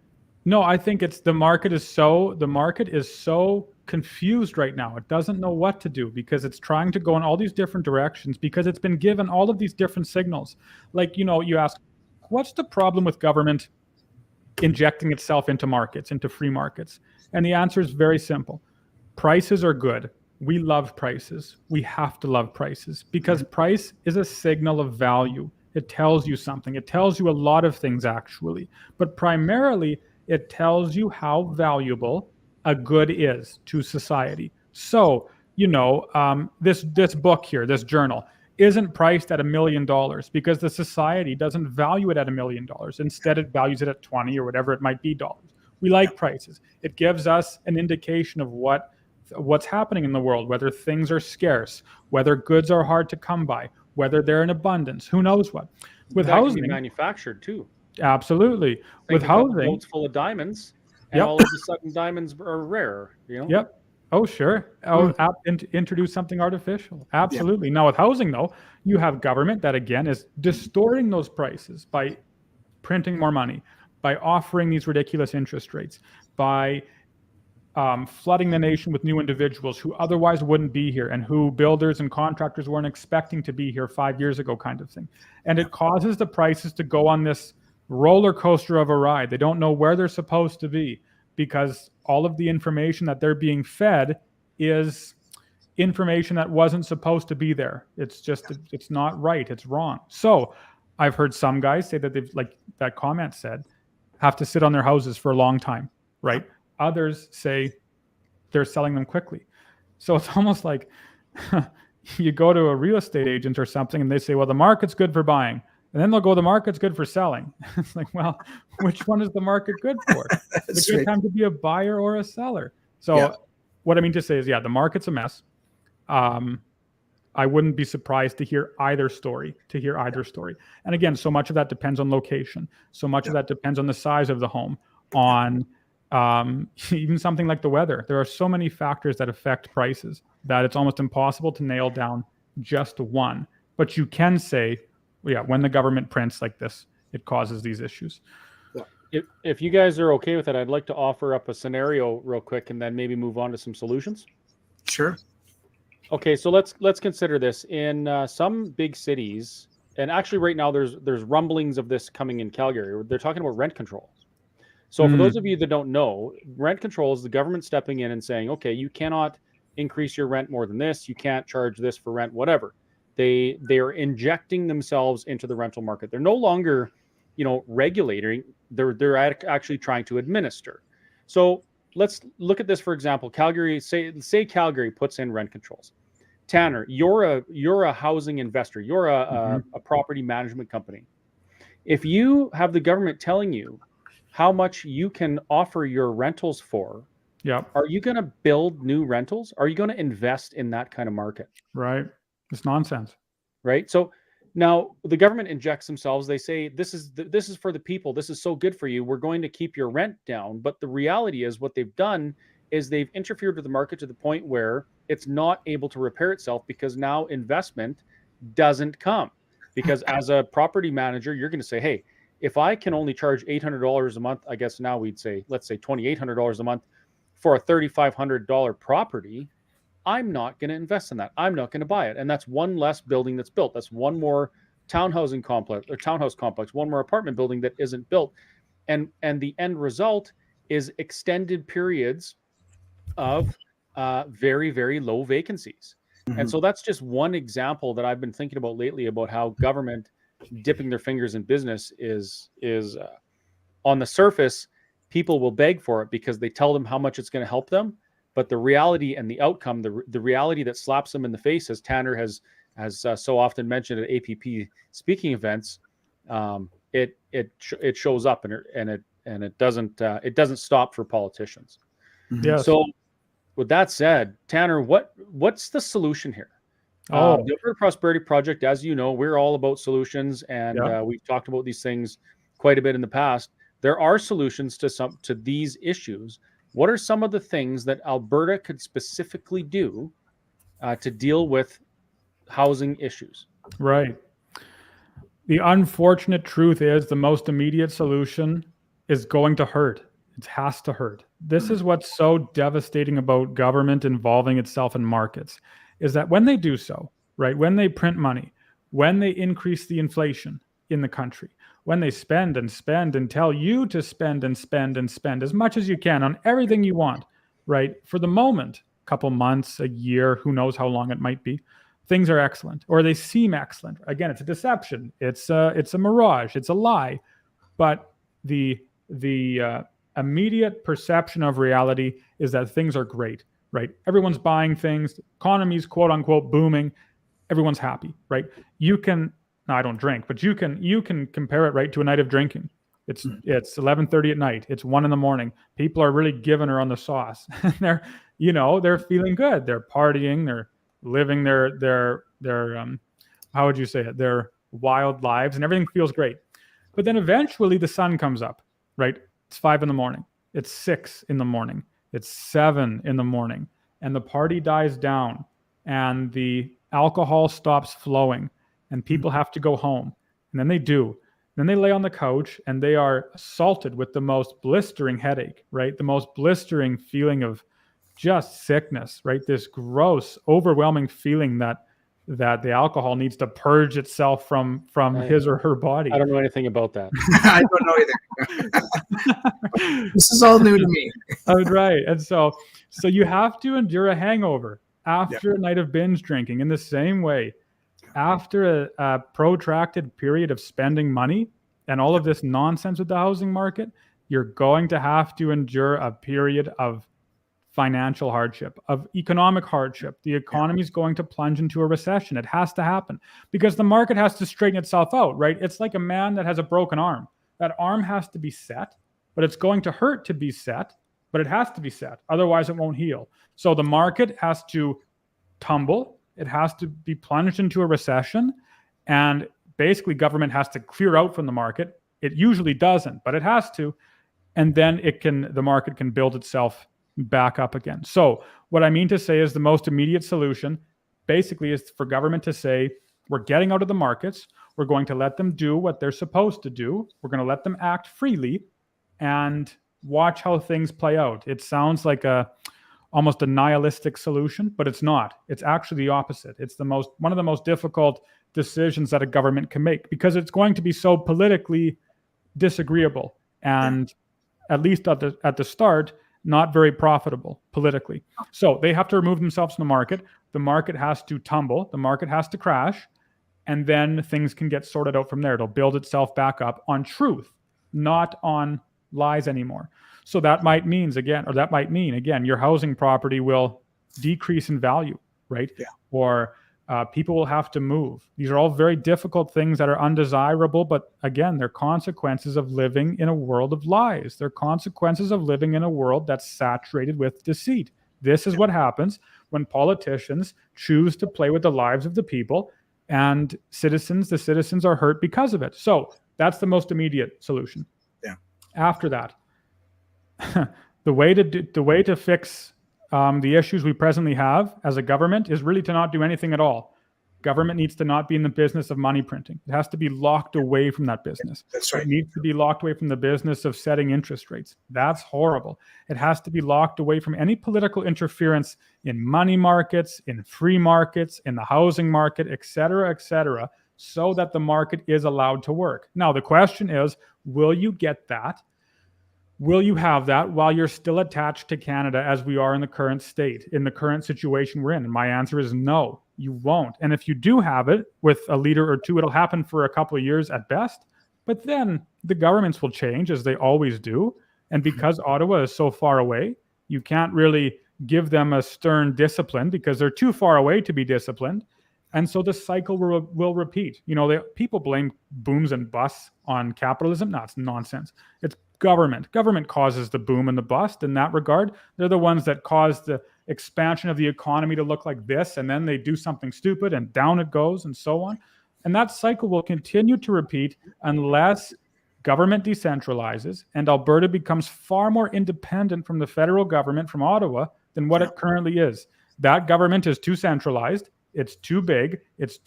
no, I think the market is so confused right now. It doesn't know what to do because it's trying to go in all these different directions because it's been given all of these different signals. Like, you ask, what's the problem with government injecting itself into markets, into free markets? And the answer is very simple. Prices are good. We love prices. We have to love prices because price is a signal of value. It tells you something. It tells you a lot of things, actually. But primarily, it tells you how valuable a good is to society. So, this book here, this journal, isn't priced at $1 million because the society doesn't value it at $1 million. Instead, it values it at 20 or whatever it might be dollars. We like prices. It gives us an indication of what's happening in the world, whether things are scarce, whether goods are hard to come by, whether they're in abundance, who knows what. With housing, can be manufactured too. Absolutely. With housing, boats full of diamonds, and all of a sudden diamonds are rare. Yep. Oh, sure. Introduce something artificial. Absolutely. Now with housing, though, you have government that again is distorting those prices by printing more money, by offering these ridiculous interest rates, by flooding the nation with new individuals who otherwise wouldn't be here and who builders and contractors weren't expecting to be here 5 years ago, kind of thing. And it causes the prices to go on this roller coaster of a ride. They don't know where they're supposed to be because all of the information that they're being fed is information that wasn't supposed to be there. It's not right. It's wrong. So I've heard some guys say that they've, like that comment said, have to sit on their houses for a long time, right? Others say they're selling them quickly. So it's almost like you go to a real estate agent or something and they say, well, the market's good for buying. And then they'll go, the market's good for selling. It's like, well, which one is the market good for? It's a good time to be a buyer or a seller. So what I mean to say is, the market's a mess. I wouldn't be surprised to hear either story. And again, so much of that depends on location. So much of that depends on the size of the home, on even something like the weather. There are so many factors that affect prices that it's almost impossible to nail down just one. But you can say, when the government prints like this, it causes these issues. If you guys are okay with it, I'd like to offer up a scenario real quick and then maybe move on to some solutions. Sure. Okay, so let's consider this. In some big cities, and actually right now there's rumblings of this coming in Calgary. They're talking about rent control. So for those of you that don't know, rent control is the government stepping in and saying, okay, you cannot increase your rent more than this. You can't charge this for rent, whatever. They are injecting themselves into the rental market. They're no longer, regulating. They're actually trying to administer. So let's look at this, for example. Calgary, say Calgary puts in rent controls. Tanner, you're a housing investor. You're a property management company. If you have the government telling you how much you can offer your rentals for, are you going to build new rentals? Are you going to invest in that kind of market? Right. It's nonsense. Right. So now the government injects themselves. They say, this is for the people. This is so good for you. We're going to keep your rent down. But the reality is what they've done is they've interfered with the market to the point where it's not able to repair itself because now investment doesn't come. because as a property manager, you're going to say, hey, if I can only charge $800 a month, I guess now let's say $2,800 a month for a $3,500 property, I'm not going to invest in that. I'm not going to buy it. And that's one less building that's built. That's one more townhouse complex, one more apartment building that isn't built. And the end result is extended periods of very, very low vacancies. Mm-hmm. And so that's just one example that I've been thinking about lately about how government dipping their fingers in business is on the surface, people will beg for it because they tell them how much it's going to help them. But the reality and the outcome, the reality that slaps them in the face, as Tanner has so often mentioned at APP speaking events, it shows up and it doesn't stop for politicians. Mm-hmm. Yeah. So with that said, Tanner, what's the solution here? The Alberta Prosperity Project, as you know, we're all about solutions, and we've talked about these things quite a bit in the past. There are solutions to these issues. What are some of the things that Alberta could specifically do to deal with housing issues? Right. The unfortunate truth is the most immediate solution is going to hurt. It has to hurt. This is what's so devastating about government involving itself in markets, is that when they do so, right, when they print money, when they increase the inflation in the country, when they spend and spend and tell you to spend and spend and spend as much as you can on everything you want, right, for the moment, a couple months, a year, who knows how long it might be, things are excellent, or they seem excellent. Again, it's a deception. It's a mirage. It's a lie. But the immediate perception of reality is that things are great, right? Everyone's buying things. Economy's quote unquote booming. Everyone's happy, right? I don't drink, but you can compare it right to a night of drinking. It's 11:30 at night. It's 1 a.m. People are really giving her on the sauce. they're feeling good. They're partying. They're living their how would you say it? Their wild lives, and everything feels great. But then eventually the sun comes up, right? It's 5 a.m. It's 6 a.m. It's 7 a.m. and the party dies down, and the alcohol stops flowing, and people have to go home. And then they do. Then they lay on the couch and they are assaulted with the most blistering headache, right? The most blistering feeling of just sickness, right? This gross, overwhelming feeling that the alcohol needs to purge itself from his or her body. I don't know anything about that. I don't know either. This is all new to me. Oh, right. And so you have to endure a hangover after a night of binge drinking in the same way. After a protracted period of spending money and all of this nonsense with the housing market, you're going to have to endure a period of financial hardship, of economic hardship. The economy is going to plunge into a recession. It has to happen because the market has to straighten itself out, right? It's like a man that has a broken arm. That arm has to be set, but it's going to hurt to be set, but it has to be set. Otherwise, it won't heal. So the market has to tumble. It has to be plunged into a recession, and basically government has to clear out from the market. It usually doesn't, but it has to, and then the market can build itself back up again. So what I mean to say is the most immediate solution basically is for government to say, we're getting out of the markets. We're going to let them do what they're supposed to do. We're going to let them act freely and watch how things play out. It sounds like almost a nihilistic solution, but it's not. It's actually the opposite. It's one of the most difficult decisions that a government can make because it's going to be so politically disagreeable and at least at the start, not very profitable politically. So they have to remove themselves from the market. The market has to tumble. The market has to crash. And then things can get sorted out from there. It'll build itself back up on truth, not on lies anymore. So that might mean again, your housing property will decrease in value, right? Yeah. Or people will have to move. These are all very difficult things that are undesirable, but again, they're consequences of living in a world of lies. They're consequences of living in a world that's saturated with deceit. This is what happens when politicians choose to play with the lives of the people, and the citizens are hurt because of it. So that's the most immediate solution. Yeah. After that, the way to fix the issues we presently have as a government is really to not do anything at all. Government needs to not be in the business of money printing. It has to be locked away from that business. That's right. It needs to be locked away from the business of setting interest rates. That's horrible. It has to be locked away from any political interference in money markets, in free markets, in the housing market, et cetera, so that the market is allowed to work. Now, the question is, will you get that? Will you have that while you're still attached to Canada as we are in the current state, in the current situation we're in? And my answer is no, you won't. And if you do have it with a leader or two, it'll happen for a couple of years at best. But then the governments will change, as they always do. And because Ottawa is so far away, you can't really give them a stern discipline because they're too far away to be disciplined. And so the cycle will repeat. People blame booms and busts on capitalism. No, it's nonsense. It's government. Government causes the boom and the bust in that regard. They're the ones that cause the expansion of the economy to look like this, and then they do something stupid and down it goes and so on. And that cycle will continue to repeat unless government decentralizes and Alberta becomes far more independent from the federal government, from Ottawa, than what it currently is. That government is too centralized. It's too big. It's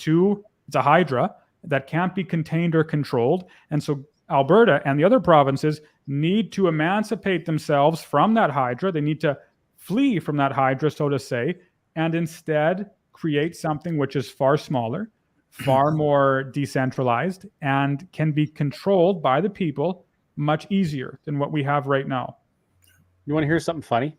a hydra that can't be contained or controlled. And so Alberta and the other provinces need to emancipate themselves from that hydra. They need to flee from that hydra, so to say, and instead create something which is far smaller, far more decentralized, and can be controlled by the people much easier than what we have right now. You want to hear something funny?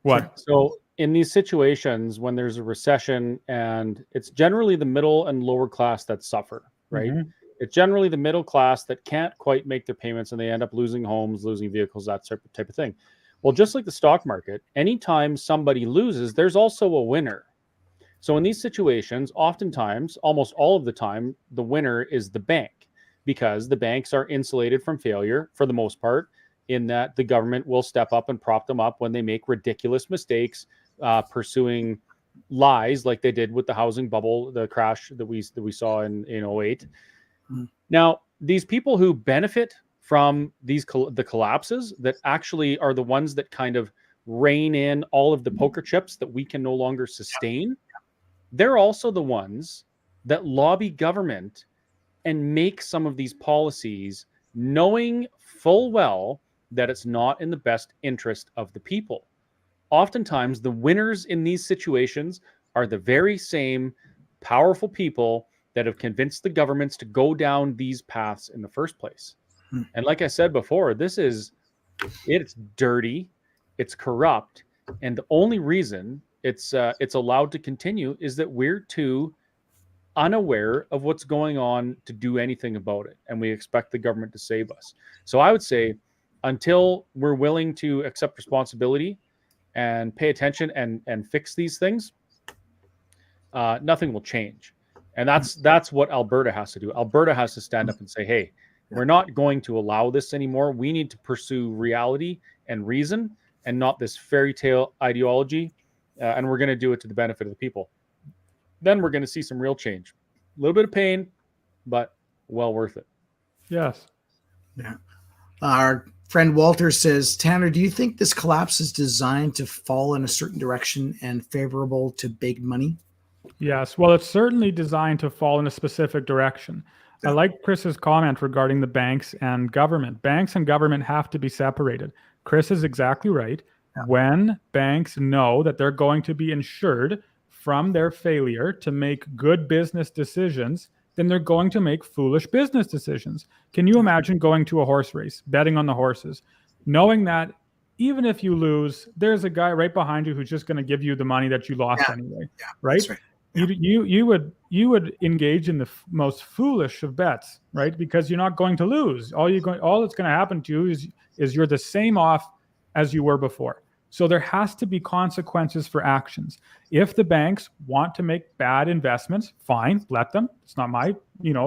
What? So in these situations, when there's a recession, and it's generally the middle and lower class that suffer, right? Mm-hmm. It's generally the middle class that can't quite make their payments and they end up losing homes, losing vehicles, that type of thing. Well, just like the stock market, anytime somebody loses, there's also a winner. So in these situations, oftentimes, almost all of the time, the winner is the bank, because the banks are insulated from failure for the most part, in that the government will step up and prop them up when they make ridiculous mistakes, pursuing lies like they did with the housing bubble, the crash that we saw in 2008. Mm-hmm. Now, these people who benefit from the collapses that actually are the ones that kind of rein in all of the poker chips that we can no longer sustain, they're also the ones that lobby government and make some of these policies knowing full well that it's not in the best interest of the people. Oftentimes, the winners in these situations are the very same powerful people that have convinced the governments to go down these paths in the first place. And like I said before, it's dirty, it's corrupt, and the only reason it's allowed to continue is that we're too unaware of what's going on to do anything about it, and we expect the government to save us. So I would say, until we're willing to accept responsibility and pay attention and fix these things, nothing will change. And that's what Alberta has to do. Alberta has to stand up and say, hey, we're not going to allow this anymore. We need to pursue reality and reason and not this fairy tale ideology. And we're going to do it to the benefit of the people. Then we're going to see some real change. A little bit of pain, but well worth it. Yes. Yeah. Our friend Walter says, Tanner, do you think this collapse is designed to fall in a certain direction and favorable to big money? Yes. Well, it's certainly designed to fall in a specific direction. I like Chris's comment regarding the banks and government. Banks and government have to be separated. Chris is exactly right. Yeah. When banks know that they're going to be insured from their failure to make good business decisions, then they're going to make foolish business decisions. Can you imagine going to a horse race, betting on the horses, knowing that even if you lose, there's a guy right behind you who's just going to give you the money that you lost anyway, right? That's right. You would engage in the most foolish of bets, right? Because you're not going to lose. All that's going to happen to you is you're the same off as you were before. So there has to be consequences for actions. If the banks want to make bad investments, fine, let them. It's not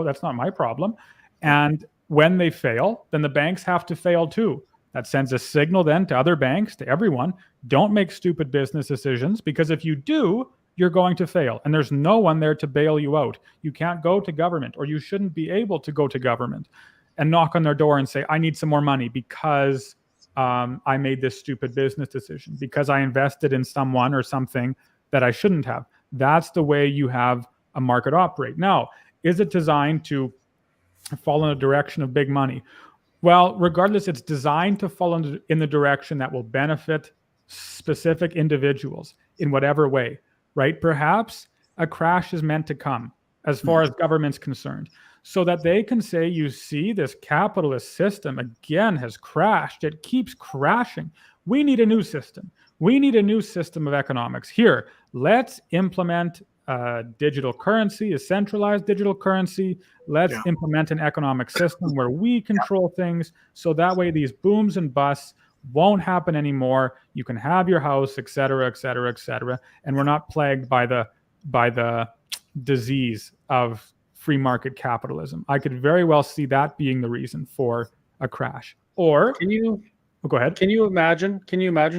that's not my problem. And when they fail, then the banks have to fail too. That sends a signal then to other banks, to everyone, don't make stupid business decisions, because if you do, you're going to fail. And there's no one there to bail you out. You can't go to government, or you shouldn't be able to go to government and knock on their door and say, I need some more money because I made this stupid business decision, because I invested in someone or something that I shouldn't have. That's the way you have a market operate. Now, is it designed to fall in the direction of big money? Well, regardless, it's designed to fall in the direction that will benefit specific individuals in whatever way, right? Perhaps a crash is meant to come as far as government's concerned, so that they can say, you see, this capitalist system again has crashed. It keeps crashing. We need a new system. We need a new system of economics. Here, let's implement digital currency, a centralized digital currency. Let's implement an economic system where we control things, so that way these booms and busts won't happen anymore. You can have your house, et cetera, et cetera, et cetera. And we're not plagued by the disease of free market capitalism. I could very well see that being the reason for a crash. Or go ahead. Can you imagine,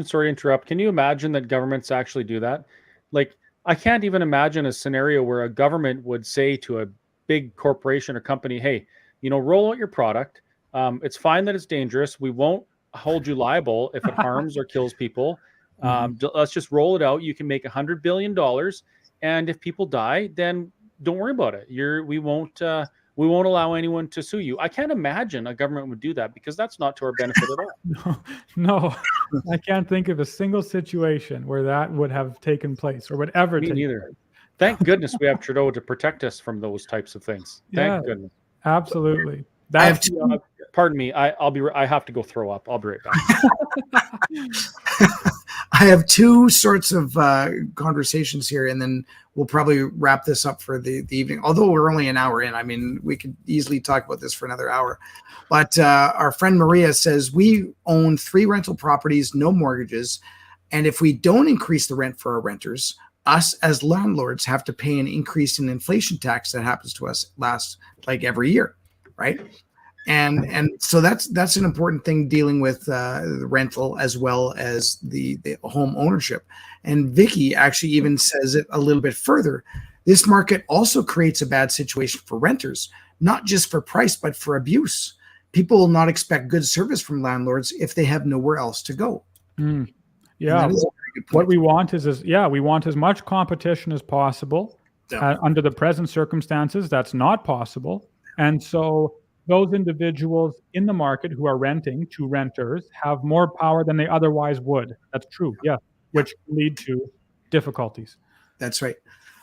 sorry to interrupt, can you imagine that governments actually do that? Like, I can't even imagine a scenario where a government would say to a big corporation or company, hey, roll out your product. It's fine that it's dangerous. We won't hold you liable if it harms or kills people. Let's just roll it out. You can make $100 billion. And if people die, then don't worry about it. We won't allow anyone to sue you. I can't imagine a government would do that, because that's not to our benefit at all. No, I can't think of a single situation where that would have taken place or would ever take place. Thank goodness we have Trudeau to protect us from those types of things. Thank goodness. Absolutely. Pardon me. I have to go throw up. I'll be right back. I have two sorts of conversations here, and then we'll probably wrap this up for the evening. Although we're only an hour in, I mean, we could easily talk about this for another hour. But our friend Maria says, we own 3 rental properties, no mortgages. And if we don't increase the rent for our renters, us as landlords have to pay an increase in inflation tax that happens to us like every year, right? And so that's an important thing, dealing with the rental as well as the home ownership. And Vicky actually even says it a little bit further. This market also creates a bad situation for renters, not just for price, but for abuse. People will not expect good service from landlords if they have nowhere else to go. Yeah. What we want is we want as much competition as possible. Under the present circumstances, that's not possible. And so those individuals in the market who are renting to renters have more power than they otherwise would. That's true. Yeah. Which lead to difficulties. That's right.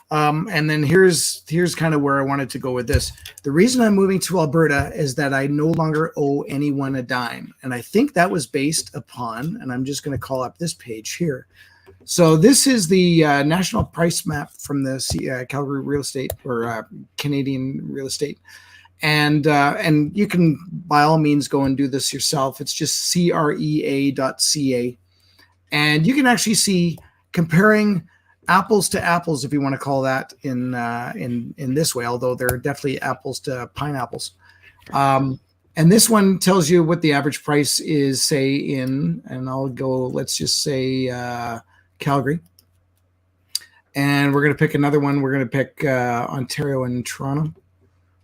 And then here's kind of where I wanted to go with this. The reason I'm moving to Alberta is that I no longer owe anyone a dime. And I think that was based upon, and I'm just going to call up this page here. So this is the national price map from the Calgary real estate, or Canadian real estate. And you can, by all means, go and do this yourself. It's just crea.ca. And you can actually see, comparing apples to apples, if you want to call that in this way, although they're definitely apples to pineapples. And this one tells you what the average price is, say, and I'll go, let's just say Calgary. And we're going to pick another one. We're going to pick Ontario and Toronto.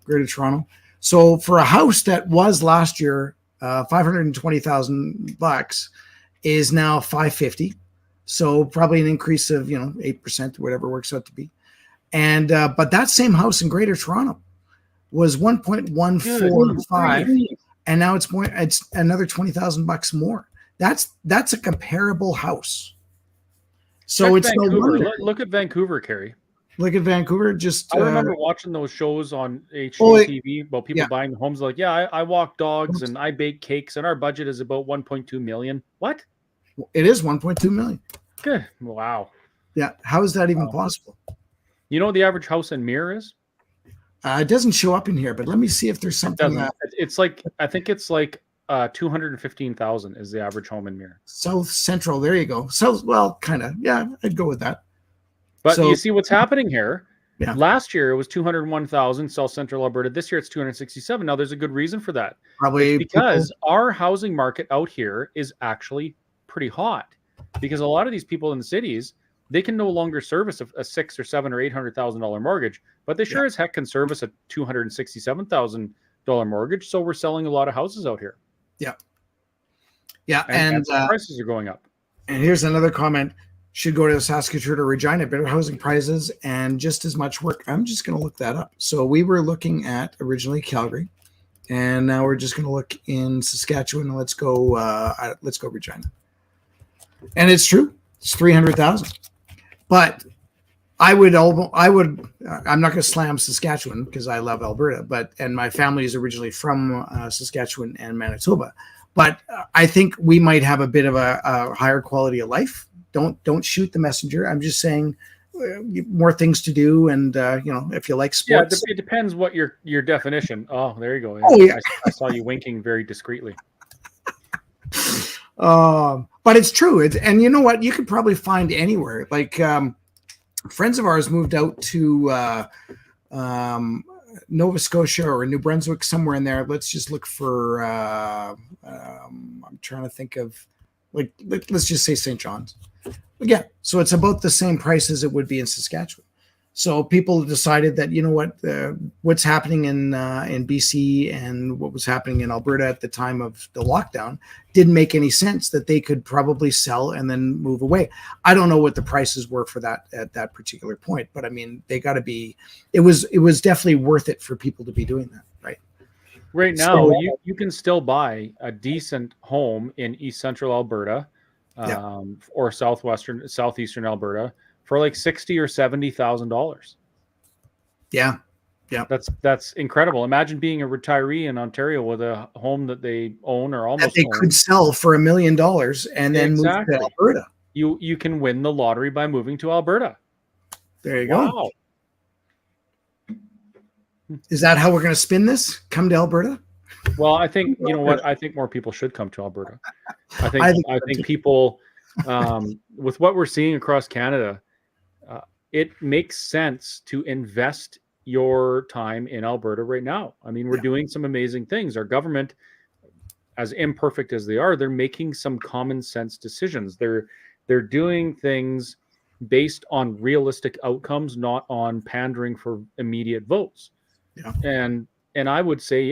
Greater Toronto. So for a house that was last year $520,000 is now $550,000. So probably an increase of 8%, whatever it works out to be. And but that same house in Greater Toronto was 1.145, and now it's another $20,000 more. That's a comparable house. So it's no wonder. Look at Vancouver, Kerry. Look at Vancouver. I remember watching those shows on HGTV about people buying the homes. Like, I walk dogs and I bake cakes, and our budget is about 1.2 million. What? It is 1.2 million. Good. Wow. Yeah. How is that even possible? You know what the average house in Mirror is? It doesn't show up in here, but let me see if there's something. It's like, I think it's like 215,000 is the average home in Mirror. South Central. There you go. Well, kind of. Yeah, I'd go with that. But you see what's happening here. Yeah. Last year it was 201,000 South Central Alberta. This year it's 267. Now there's a good reason for that. Probably it's because our housing market out here is actually pretty hot. Because a lot of these people in the cities, they can no longer service a $600,000 or $700,000 or $800,000 mortgage, but they sure as heck can service a $267,000 mortgage. So we're selling a lot of houses out here. Yeah. Yeah, and prices are going up. And here's another comment. should go to Saskatchewan or Regina, better housing prices and just as much work. I'm just going to look that up. So we were looking at originally Calgary, and now we're just going to look in Saskatchewan. Let's go Regina. And it's true. It's 300,000. But I'm not going to slam Saskatchewan because I love Alberta, and my family is originally from Saskatchewan and Manitoba. But I think we might have a bit of a higher quality of life. Don't shoot the messenger. I'm just saying more things to do, and if you like sports, it depends what your definition. Oh, there you go. Oh yeah, I saw you winking very discreetly. But it's true. And you know what? You could probably find anywhere. Like friends of ours moved out to Nova Scotia or New Brunswick, somewhere in there. Let's just look for. I'm trying to think of, let's just say St. John's. Yeah, so it's about the same price as it would be in Saskatchewan. So people decided that, you know what, what's happening in BC and what was happening in Alberta at the time of the lockdown didn't make any sense, that they could probably sell and then move away. I don't know what the prices were for that at that particular point, but I mean, they got to be. It was definitely worth it for people to be doing that, right? Right now, you can still buy a decent home in East Central Alberta. Or southeastern Alberta for like $60,000 or $70,000. Yeah. That's incredible. Imagine being a retiree in Ontario with a home that they own or almost that they could sell for $1 million and then move to Alberta. You can win the lottery by moving to Alberta. There you go. Is that how we're going to spin this? Come to Alberta? Well, I think, you know what? I think more people should come to Alberta. I think people, with what we're seeing across Canada, it makes sense to invest your time in Alberta right now. I mean, we're doing some amazing things. Our government, as imperfect as they are, they're making some common sense decisions. They're doing things based on realistic outcomes, not on pandering for immediate votes. Yeah. And I would say,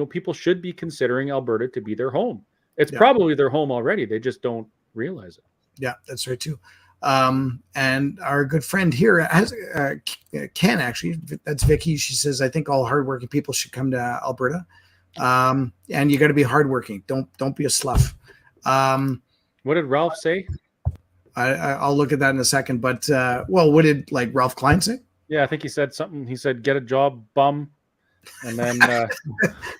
people should be considering Alberta to be their home. It's probably their home already. They just don't realize it. Yeah, that's right too. And our good friend here has Ken, actually, that's Vicky. She says, I think all hardworking people should come to Alberta. And you got to be hardworking. Don't be a slough. What did Ralph say? I'll look at that in a second. But what did Ralph Klein say? Yeah, I think he said something. He said, "Get a job, bum." And then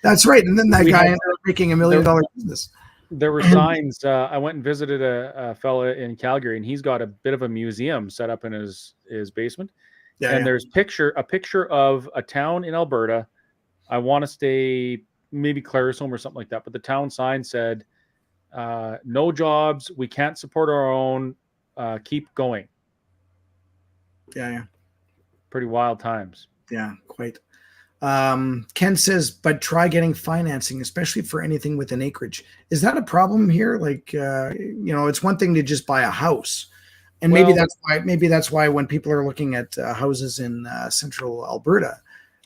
that's right. And then that guy ended up making $1 million business. There were signs. I went and visited a fella in Calgary, and he's got a bit of a museum set up in his basement. Yeah, and there's a picture of a town in Alberta. I want to say maybe Claresholm or something like that. But the town sign said, "No jobs. We can't support our own. Keep going." Yeah. Pretty wild times. Yeah, quite. Ken says, but try getting financing, especially for anything with an acreage. Is that a problem here? It's one thing to just buy a house, and maybe that's why when people are looking at houses in central Alberta,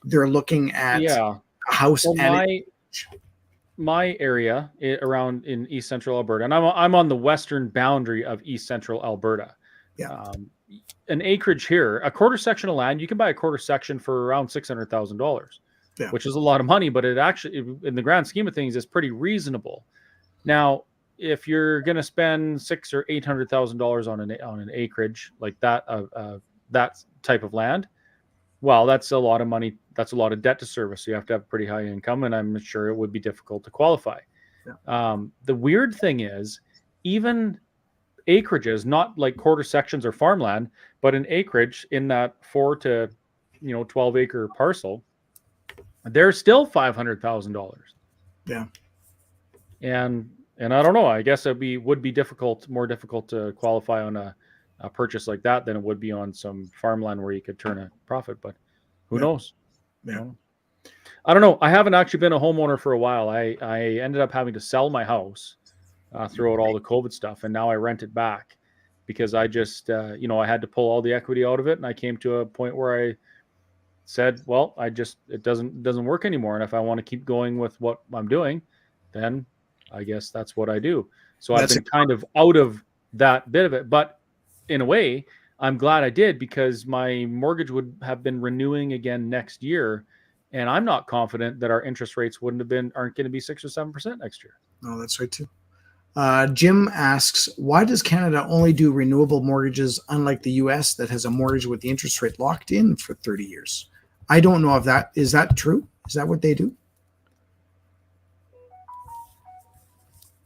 they're looking at a house. Well, my area around in East Central Alberta, and I'm on the western boundary of East Central Alberta. Yeah. An acreage here, a quarter section of land, you can buy a quarter section for around $600,000, which is a lot of money, but it actually, in the grand scheme of things, is pretty reasonable. Now, if you're going to spend $600,000 or $800,000 on an acreage like that, that type of land, well, that's a lot of money. That's a lot of debt to service. So you have to have pretty high income, and I'm sure it would be difficult to qualify. Yeah. The weird thing is, even acreages, not like quarter sections or farmland, but an acreage in that 4 to 12 acre parcel, they're still $500,000. Yeah. And I don't know, I guess it would be more difficult to qualify on a purchase like that than it would be on some farmland where you could turn a profit, but who knows? Yeah. I don't know. I haven't actually been a homeowner for a while. I ended up having to sell my house throughout all the COVID stuff, and now I rent it back because I just I had to pull all the equity out of it, and I came to a point where I said, well, it doesn't work anymore, and if I want to keep going with what I'm doing, then I guess that's what I do. So I've been kind of out of that bit of it, but in a way, I'm glad I did, because my mortgage would have been renewing again next year. And I'm not confident that our interest rates aren't going to be 6 or 7% next year. No, that's right too. Jim asks, why does Canada only do renewable mortgages, unlike the US that has a mortgage with the interest rate locked in for 30 years? I don't know if is that true? Is that what they do?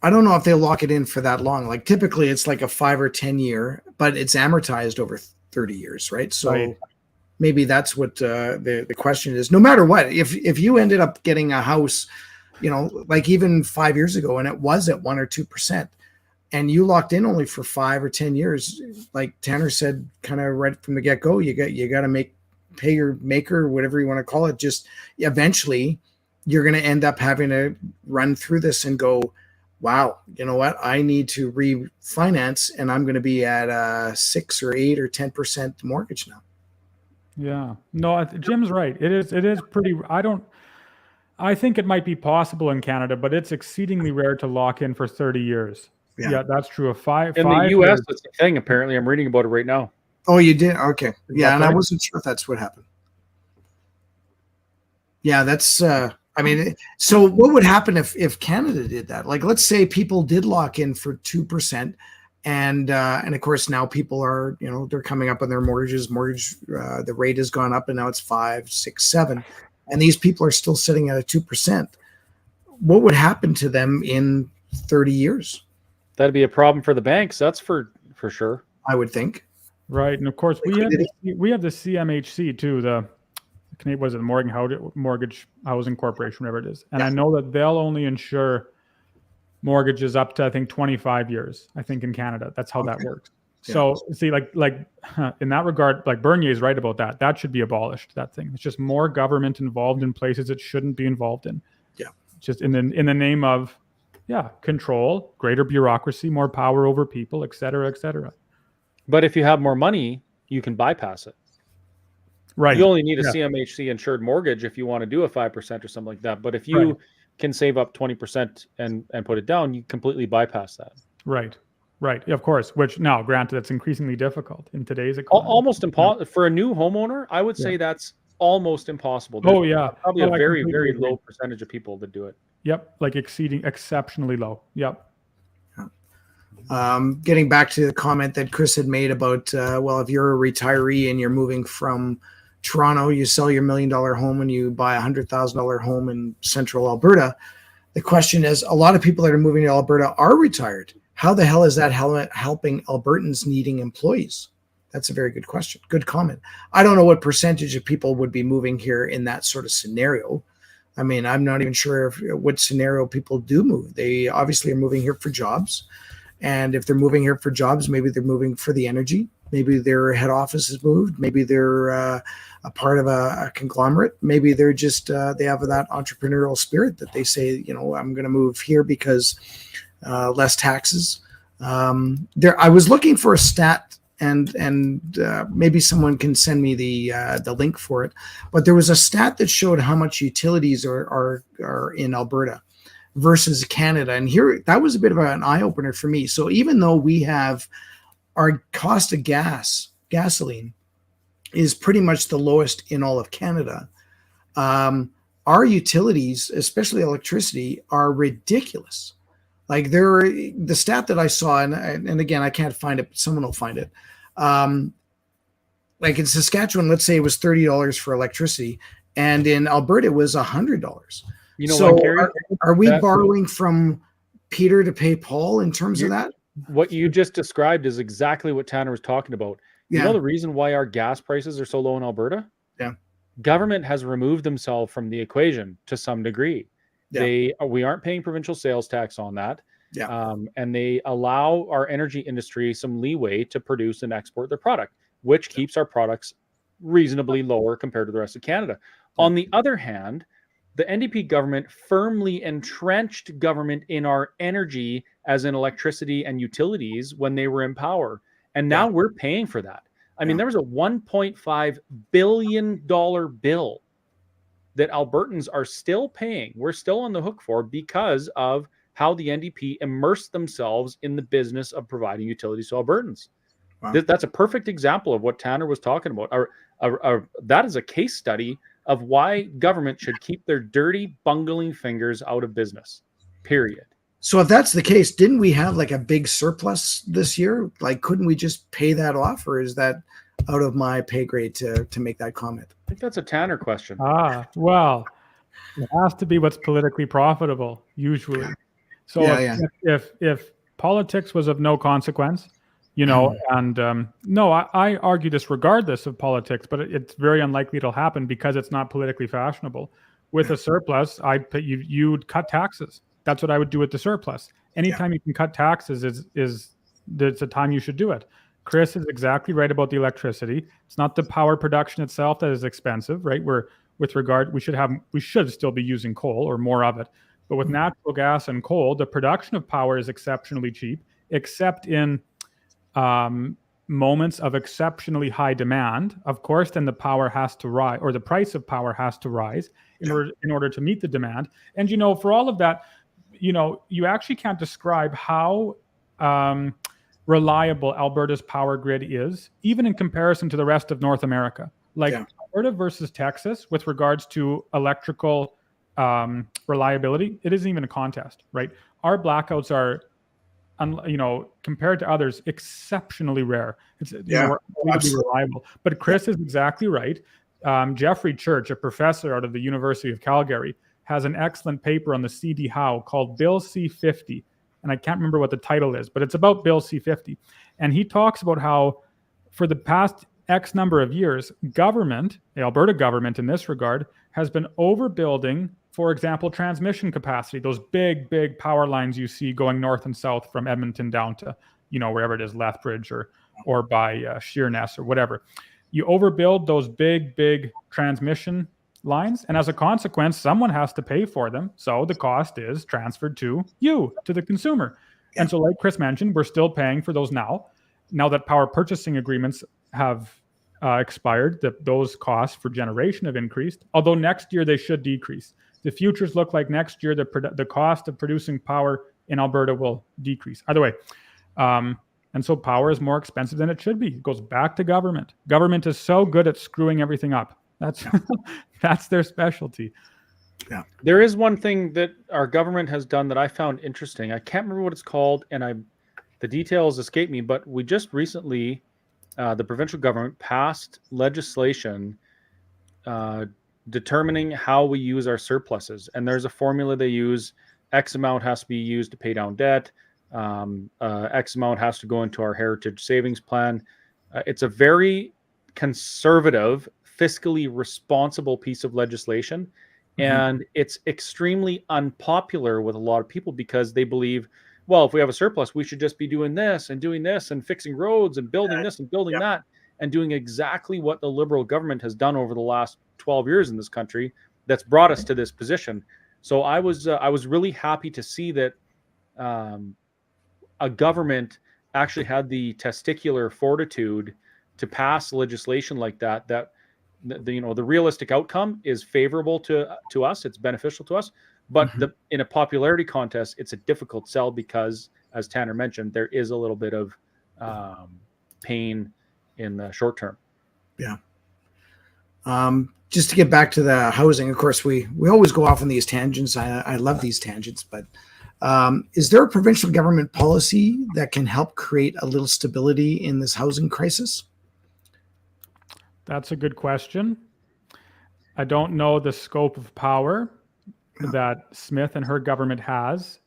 I don't know if they lock it in for that long. Like typically it's like a 5 or 10 year, but it's amortized over 30 years, right? So right. Maybe that's what the question is. No matter what, if you ended up getting a house, like even 5 years ago, and it was at 1 or 2%, and you locked in only for 5 or 10 years, like Tanner said, kind of right from the get go, you got to pay your maker, whatever you want to call it. Just eventually, you're going to end up having to run through this and go, wow, you know what? I need to refinance, and I'm going to be at a 6 or 8 or 10% mortgage now. Yeah, no, Jim's right. It is pretty. I think it might be possible in Canada, but it's exceedingly rare to lock in for 30 years. Yeah, that's true. In the U.S., it's a thing. Apparently, I'm reading about it right now. Oh, you did? Okay. Yeah, and I wasn't sure if that's what happened. Yeah, that's. So what would happen if Canada did that? Like, let's say people did lock in for 2%. And of course now people are, they're coming up on their mortgages. The rate has gone up and now it's 5, 6, 7. And these people are still sitting at a 2%. What would happen to them in 30 years? That'd be a problem for the banks. That's for sure. I would think. Right. And of course we have the CMHC too, the Mortgage Housing Corporation, whatever it is. And I know that they'll only insure mortgages up to, I think, 25 years, I think, in Canada. That's how that works. Yeah. So see, like in that regard, like Bernier is right about that. That should be abolished, that thing. It's just more government involved in places it shouldn't be involved in. Yeah. Just in the name of, control, greater bureaucracy, more power over people, et cetera, et cetera. But if you have more money, you can bypass it. Right. You only need a CMHC insured mortgage if you want to do a 5% or something like that. But if you can save up 20% and put it down, you completely bypass that. Right. Of course. Which now, granted, that's increasingly difficult in today's economy. Almost impossible for a new homeowner. I would say that's almost impossible. There's probably a very, very low percentage of people that do it. Yep. Like exceptionally low. Yep. Getting back to the comment that Chris had made about, if you're a retiree and you're moving from Toronto, you sell your $1 million home and you buy a $100,000 home in central Alberta. The question is, a lot of people that are moving to Alberta are retired. How the hell is that helping Albertans needing employees? That's a very good question. Good comment. I don't know what percentage of people would be moving here in that sort of scenario. I mean, I'm not even sure what scenario people do move. They obviously are moving here for jobs. And if they're moving here for jobs, maybe they're moving for the energy. Maybe their head office has moved. Maybe they're a part of a conglomerate. Maybe they're just they have that entrepreneurial spirit that they say, I'm going to move here because less taxes. I was looking for a stat, and maybe someone can send me the link for it. But there was a stat that showed how much utilities are in Alberta versus Canada, and here that was a bit of an eye opener for me. So even though we have our cost of gasoline is pretty much the lowest in all of Canada. Our utilities, especially electricity, are ridiculous. Like the stat that I saw, and again, I can't find it, but someone will find it. Like in Saskatchewan, let's say it was $30 for electricity, and in Alberta it was $100. So are we borrowing from Peter to pay Paul in terms of that? What you just described is exactly what Tanner was talking about. You know the reason why our gas prices are so low in Alberta? Yeah. Government has removed themselves from the equation to some degree. Yeah. We aren't paying provincial sales tax on that. Yeah. And they allow our energy industry some leeway to produce and export their product, which keeps our products reasonably lower compared to the rest of Canada. On the other hand, the NDP government firmly entrenched government in our energy, as in electricity and utilities, when they were in power. And now we're paying for that. I mean, there was a $1.5 billion bill that Albertans are still paying. We're still on the hook for because of how the NDP immersed themselves in the business of providing utilities to Albertans. Wow. That's a perfect example of what Tanner was talking about. That is a case study of why government should keep their dirty, bungling fingers out of business, period. So if that's the case, didn't we have like a big surplus this year? Like, couldn't we just pay that off, or is that out of my pay grade to make that comment? I think that's a Tanner question. Well, it has to be what's politically profitable, usually. So if politics was of no consequence, and no, I argue this regardless of politics, but it's very unlikely it'll happen because it's not politically fashionable. With a surplus, you'd cut taxes. That's what I would do with the surplus. Anytime you can cut taxes it's a time you should do it. Chris is exactly right about the electricity. It's not the power production itself that is expensive, right? We should still be using coal or more of it. But with natural gas and coal, the production of power is exceptionally cheap, except in moments of exceptionally high demand. Of course, then the power has to rise, or the price of power has to rise in order to meet the demand. And for all of that, you actually can't describe how reliable Alberta's power grid is, even in comparison to the rest of North America. Alberta versus Texas, with regards to electrical reliability, it isn't even a contest, right? Our blackouts are, compared to others, exceptionally rare. It's we're reliable. But Chris is exactly right. Jeffrey Church, a professor out of the University of Calgary, has an excellent paper on the CD Howe called Bill C-50. And I can't remember what the title is, but it's about Bill C-50. And he talks about how for the past X number of years, the Alberta government in this regard, has been overbuilding, for example, transmission capacity, those big, big power lines you see going north and south from Edmonton down to, wherever it is, Lethbridge or by Sheerness or whatever. You overbuild those big, big transmission lines, and as a consequence, someone has to pay for them. So the cost is transferred to the consumer. And so, like Chris mentioned, we're still paying for those now. Now that power purchasing agreements have expired, those costs for generation have increased, although next year they should decrease. The futures look like next year the cost of producing power in Alberta will decrease. Either way, and so power is more expensive than it should be. It goes back to government. Government is so good at screwing everything up. That's their specialty. Yeah. There is one thing that our government has done that I found interesting. I can't remember what it's called, and the details escape me, but we just recently, the provincial government passed legislation determining how we use our surpluses. And there's a formula they use. X amount has to be used to pay down debt. X amount has to go into our heritage savings plan. It's a very conservative, fiscally responsible piece of legislation. And it's extremely unpopular with a lot of people because they believe, well, if we have a surplus, we should just be doing this and fixing roads and building this and building that, and doing exactly what the Liberal government has done over the last 12 years in this country that's brought us to this position. So I was really happy to see that a government actually had the testicular fortitude to pass legislation like that the realistic outcome is favorable to us. It's beneficial to us. But in a popularity contest, it's a difficult sell because, as Tanner mentioned, there is a little bit of pain in the short term. Yeah. Just to get back to the housing, of course, we always go off on these tangents. I love these tangents, but is there a provincial government policy that can help create a little stability in this housing crisis? That's a good question. I don't know the scope of power that Smith and her government has.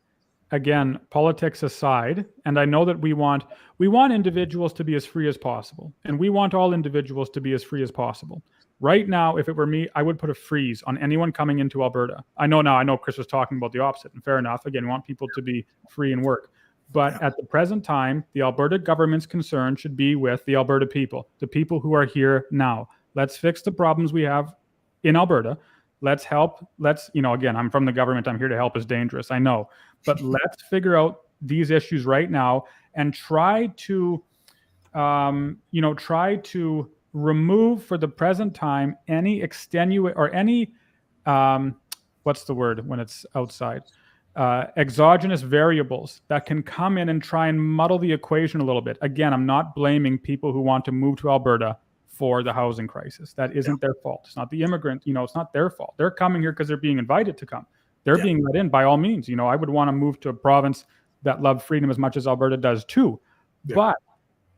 Again, politics aside, and I know that we want individuals to be as free as possible, and we want all individuals to be as free as possible. Right now, if it were me, I would put a freeze on anyone coming into Alberta. I know Chris was talking about the opposite, and fair enough. Again, we want people to be free and work. But at the present time, the Alberta government's concern should be with the Alberta people, the people who are here now. Let's fix the problems we have in Alberta. Let's help. Again, I'm from the government. I'm here to help is dangerous. I know. But let's figure out these issues right now and try to remove for the present time any extenuate or any, what's the word when it's outside? exogenous variables that can come in and try and muddle the equation a little bit. Again, I'm not blaming people who want to move to Alberta for the housing crisis. That isn't their fault. It's not the immigrant, it's not their fault. They're coming here because they're being invited to come. They're being let in by all means. I would want to move to a province that loves freedom as much as Alberta does too. But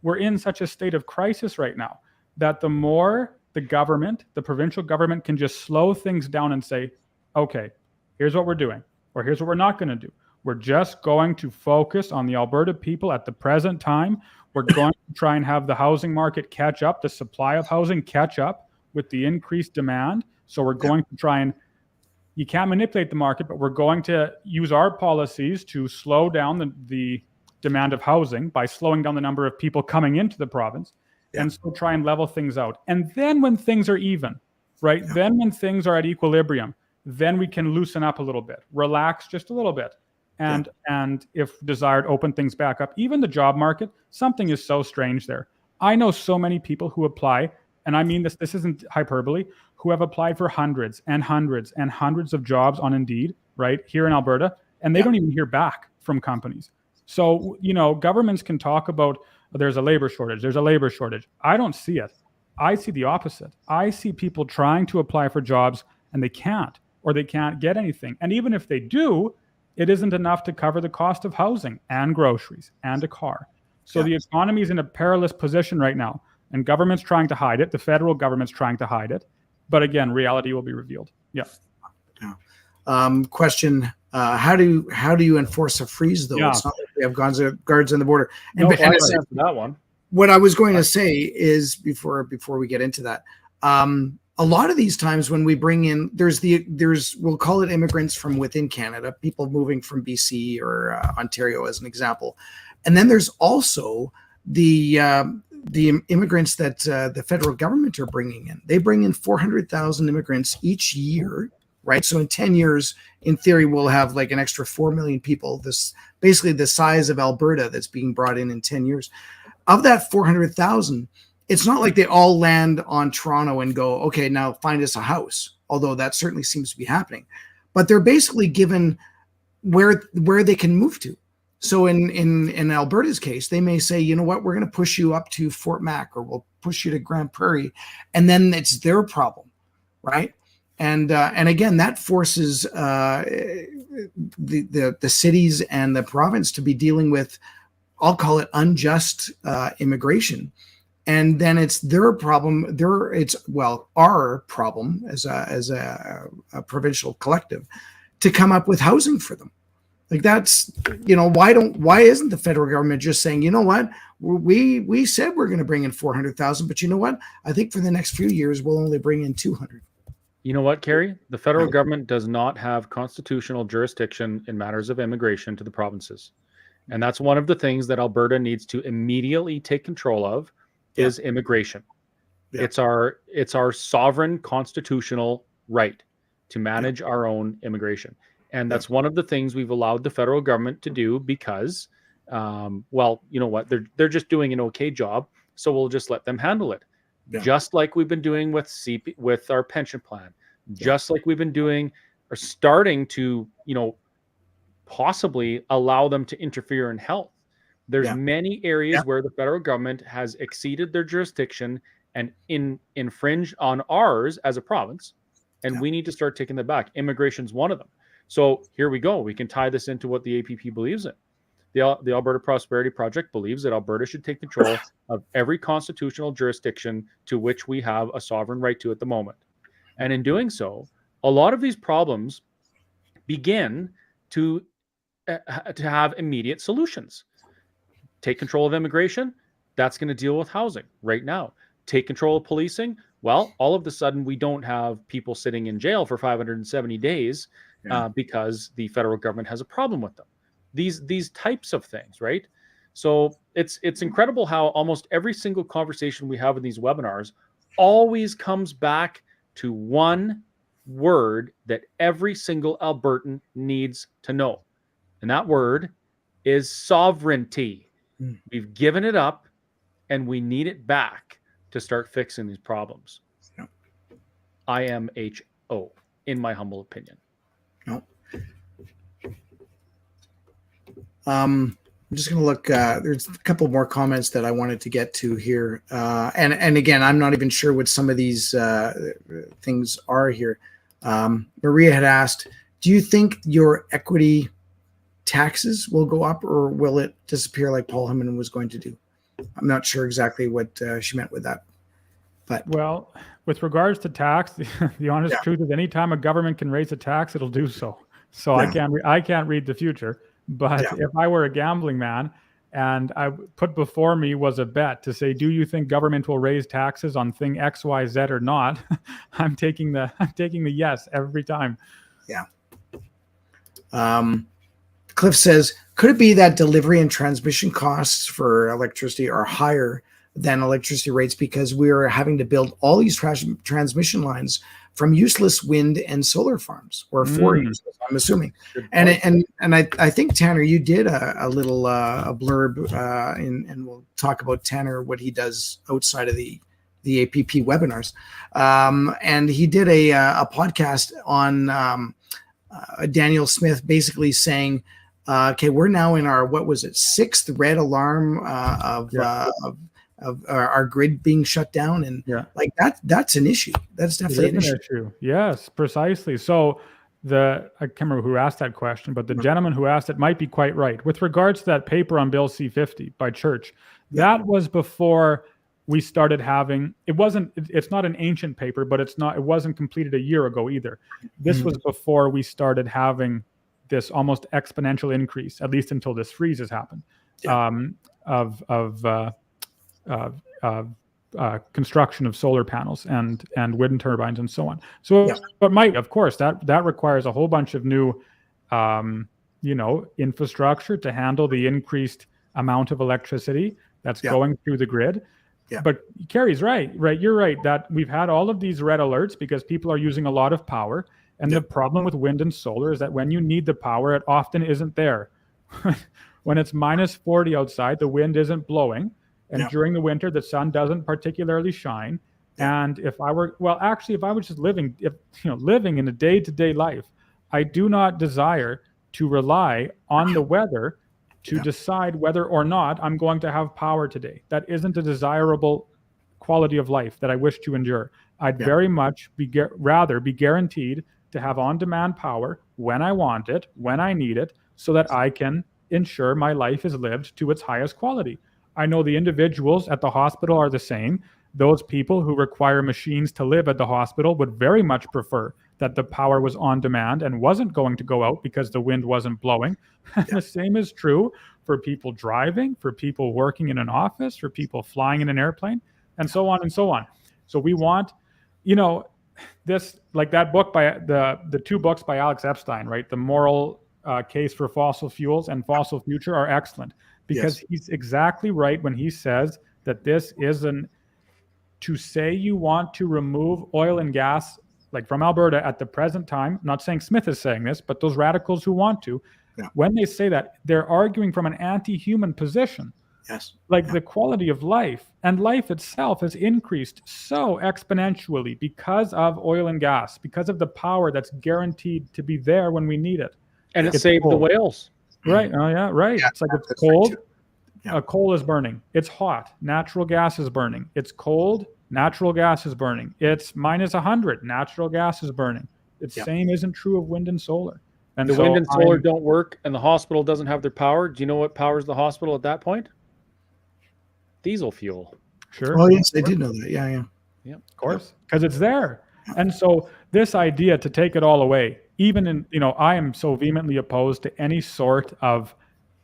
we're in such a state of crisis right now that the more the government, the provincial government, can just slow things down and say, okay, here's what we're doing, or here's what we're not going to do. We're just going to focus on the Alberta people at the present time. We're going to try and have the housing market catch up, the supply of housing catch up with the increased demand. So we're going to try and, you can't manipulate the market, but we're going to use our policies to slow down the demand of housing by slowing down the number of people coming into the province, and so try and level things out. And then when things are even, right, then when things are at equilibrium, then we can loosen up a little bit, relax just a little bit. And if desired, open things back up. Even the job market, something is so strange there. I know so many people who apply, and I mean this isn't hyperbole, who have applied for hundreds and hundreds and hundreds of jobs on Indeed, right, here in Alberta, and they don't even hear back from companies. So, governments can talk about there's a labor shortage. I don't see it. I see the opposite. I see people trying to apply for jobs and they can't, or they can't get anything. And even if they do, it isn't enough to cover the cost of housing and groceries and a car. So the economy is in a perilous position right now, and government's trying to hide it. The federal government's trying to hide it. But again, reality will be revealed. Yeah. Question: how do you enforce a freeze though? It's not like we have guards on the border. And, no, and answer that one. What I was going to say is before we get into that, a lot of these times when we bring in, there's we'll call it immigrants from within Canada, people moving from BC or Ontario as an example, and then there's also the immigrants that the federal government are bringing in. They bring in 400,000 immigrants each year. Right. So in 10 years, in theory, we'll have like an extra 4 million people. This basically the size of Alberta that's being brought in 10 years. Of that 400,000, it's not like they all land on Toronto and go, okay, now find us a house. Although that certainly seems to be happening. But they're basically given where they can move to. So in Alberta's case, they may say, you know what, we're going to push you up to Fort Mac, or we'll push you to Grand Prairie. And then it's their problem. Right. And again, that forces the cities and the province to be dealing with, I'll call it unjust immigration, and then it's their problem. Our problem as a provincial collective to come up with housing for them. Like that's why isn't the federal government just saying, you know what, we said we're going to bring in 400,000, but you know what, I think for the next few years we'll only bring in 200. You know what, Kerry? The federal government does not have constitutional jurisdiction in matters of immigration to the provinces. And that's one of the things that Alberta needs to immediately take control of is immigration. Yeah. It's our sovereign constitutional right to manage our own immigration. And that's one of the things we've allowed the federal government to do because, well, you know what? They're just doing an okay job. So we'll just let them handle it. Yeah. Just like we've been doing with our pension plan, just like we've been doing or starting to, possibly allow them to interfere in health. There's many areas where the federal government has exceeded their jurisdiction and infringed on ours as a province, and we need to start taking that back. Immigration's one of them. So here we go. We can tie this into what the APP believes in. The Alberta Prosperity Project believes that Alberta should take control of every constitutional jurisdiction to which we have a sovereign right to at the moment. And in doing so, a lot of these problems begin to have immediate solutions. Take control of immigration, that's going to deal with housing right now. Take control of policing, well, all of a sudden we don't have people sitting in jail for 570 days because the federal government has a problem with them. These types of things, right? So it's incredible how almost every single conversation we have in these webinars always comes back to one word that every single Albertan needs to know. And that word is sovereignty. We've given it up and we need it back to start fixing these problems. IMHO, in my humble opinion. I'm just going to look. There's a couple more comments that I wanted to get to here. And again, I'm not even sure what some of these things are here. Maria had asked, do you think your equity taxes will go up, or will it disappear like Paul Heyman was going to do? I'm not sure exactly what she meant with that. But well, with regards to tax, the honest truth is anytime a government can raise a tax, it'll do so. So I can't read the future. But if I were a gambling man and I put before me was a bet to say, do you think government will raise taxes on thing X, Y, Z or not? I'm taking the yes every time. Yeah. Cliff says, could it be that delivery and transmission costs for electricity are higher than electricity rates because we're having to build all these transmission lines from useless wind and solar farms, or for useless, I'm assuming. And I think, Tanner, you did a little a blurb, and we'll talk about Tanner, what he does outside of the APP webinars. And he did a podcast on Daniel Smith basically saying, okay, we're now in our, what was it, 6th red alarm of our grid being shut down, and like that's an issue. That's definitely an issue. Yes, precisely. So I can't remember who asked that question, but the gentleman who asked it might be quite right. With regards to that paper on Bill C-50 by Church, that was before we started having, it's not an ancient paper, but it wasn't completed a year ago either. This was before we started having this almost exponential increase, at least until this freeze has happened, construction of solar panels and wind turbines and so on. So, but might, of course, that requires a whole bunch of new, infrastructure to handle the increased amount of electricity that's going through the grid. Yeah. But Kerry's right. You're right that we've had all of these red alerts because people are using a lot of power. And the problem with wind and solar is that when you need the power, it often isn't there. When it's minus 40 outside, the wind isn't blowing. And during the winter, the sun doesn't particularly shine. And if I was just living in a day-to-day life, I do not desire to rely on the weather to decide whether or not I'm going to have power today. That isn't a desirable quality of life that I wish to endure. I'd very much rather be guaranteed to have on-demand power when I want it, when I need it, so that I can ensure my life is lived to its highest quality. I know the individuals at the hospital are the same. Those people who require machines to live at the hospital would very much prefer that the power was on demand and wasn't going to go out because the wind wasn't blowing. The same is true for people driving, for people working in an office, for people flying in an airplane, and so on and so on. So we want, this, like that book by the 2 books by Alex Epstein, right? The Moral Case for Fossil Fuels and Fossil Future are excellent. Because he's exactly right when he says that this isn't to say you want to remove oil and gas like from Alberta at the present time. I'm not saying Smith is saying this, but those radicals who want to, when they say that, they're arguing from an anti-human position. The quality of life and life itself has increased so exponentially because of oil and gas, because of the power that's guaranteed to be there when we need it. And it saved the whales. Right. Oh, yeah. Right. It's like it's cold. Coal is burning. It's hot. Natural gas is burning. It's cold. Natural gas is burning. It's minus 100. Natural gas is burning. The same isn't true of wind and solar. And the wind and solar don't work, and the hospital doesn't have their power. Do you know what powers the hospital at that point? Diesel fuel. Sure. Oh, yes, I did know that. Yeah. Of course, because it's there. And so this idea to take it all away, even in, I am so vehemently opposed to any sort of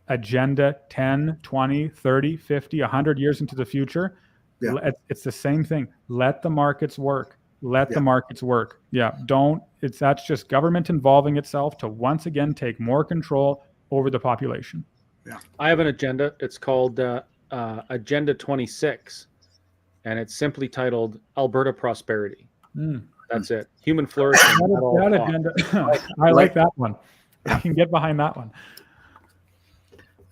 agenda 10, 20, 30, 50, 100 years into the future. It's the same thing. Let the markets work. The markets work. That's just government involving itself to once again take more control over the population. I have an agenda. It's called Agenda 26, and it's simply titled Alberta Prosperity. That's it. Human flourishing. I like that one. I can get behind that one.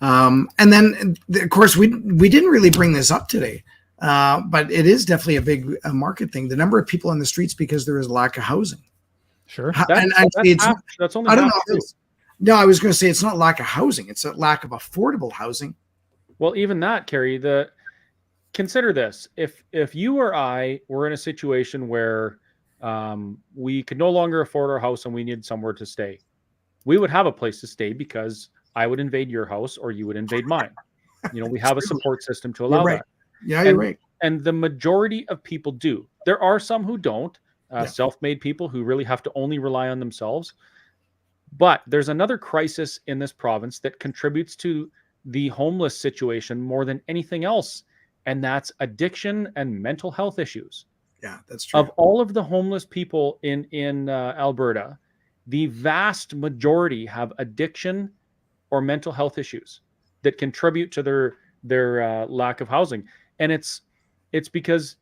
And then, of course, we didn't really bring this up today, but it is definitely a big market thing. The number of people on the streets because there is a lack of housing. Sure. That's only half. No, I was going to say it's not lack of housing. It's a lack of affordable housing. Well, even that, Kerry, consider this. If you or I were in a situation where we could no longer afford our house and we needed somewhere to stay, we would have a place to stay because I would invade your house or you would invade mine. We have a support system to allow that. Yeah, you're right. And the majority of people do. There are some who don't, self-made people who really have to only rely on themselves. But there's another crisis in this province that contributes to the homeless situation more than anything else, and that's addiction and mental health issues. Yeah, that's true. Of all of the homeless people in Alberta, the vast majority have addiction or mental health issues that contribute to their lack of housing. And it's because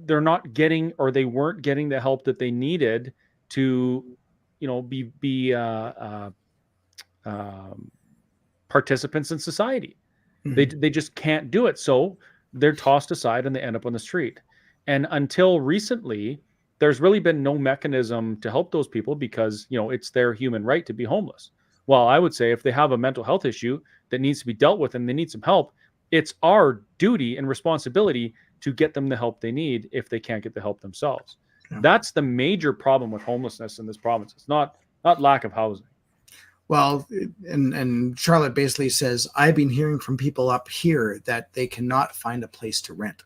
they're not getting, or they weren't getting, the help that they needed to be participants in society. Mm-hmm. They just can't do it, so they're tossed aside and they end up on the street. And until recently, there's really been no mechanism to help those people because it's their human right to be homeless. Well, I would say if they have a mental health issue that needs to be dealt with and they need some help, it's our duty and responsibility to get them the help they need if they can't get the help themselves. Yeah. That's the major problem with homelessness in this province. It's not lack of housing. Well, and Charlotte basically says, I've been hearing from people up here that they cannot find a place to rent.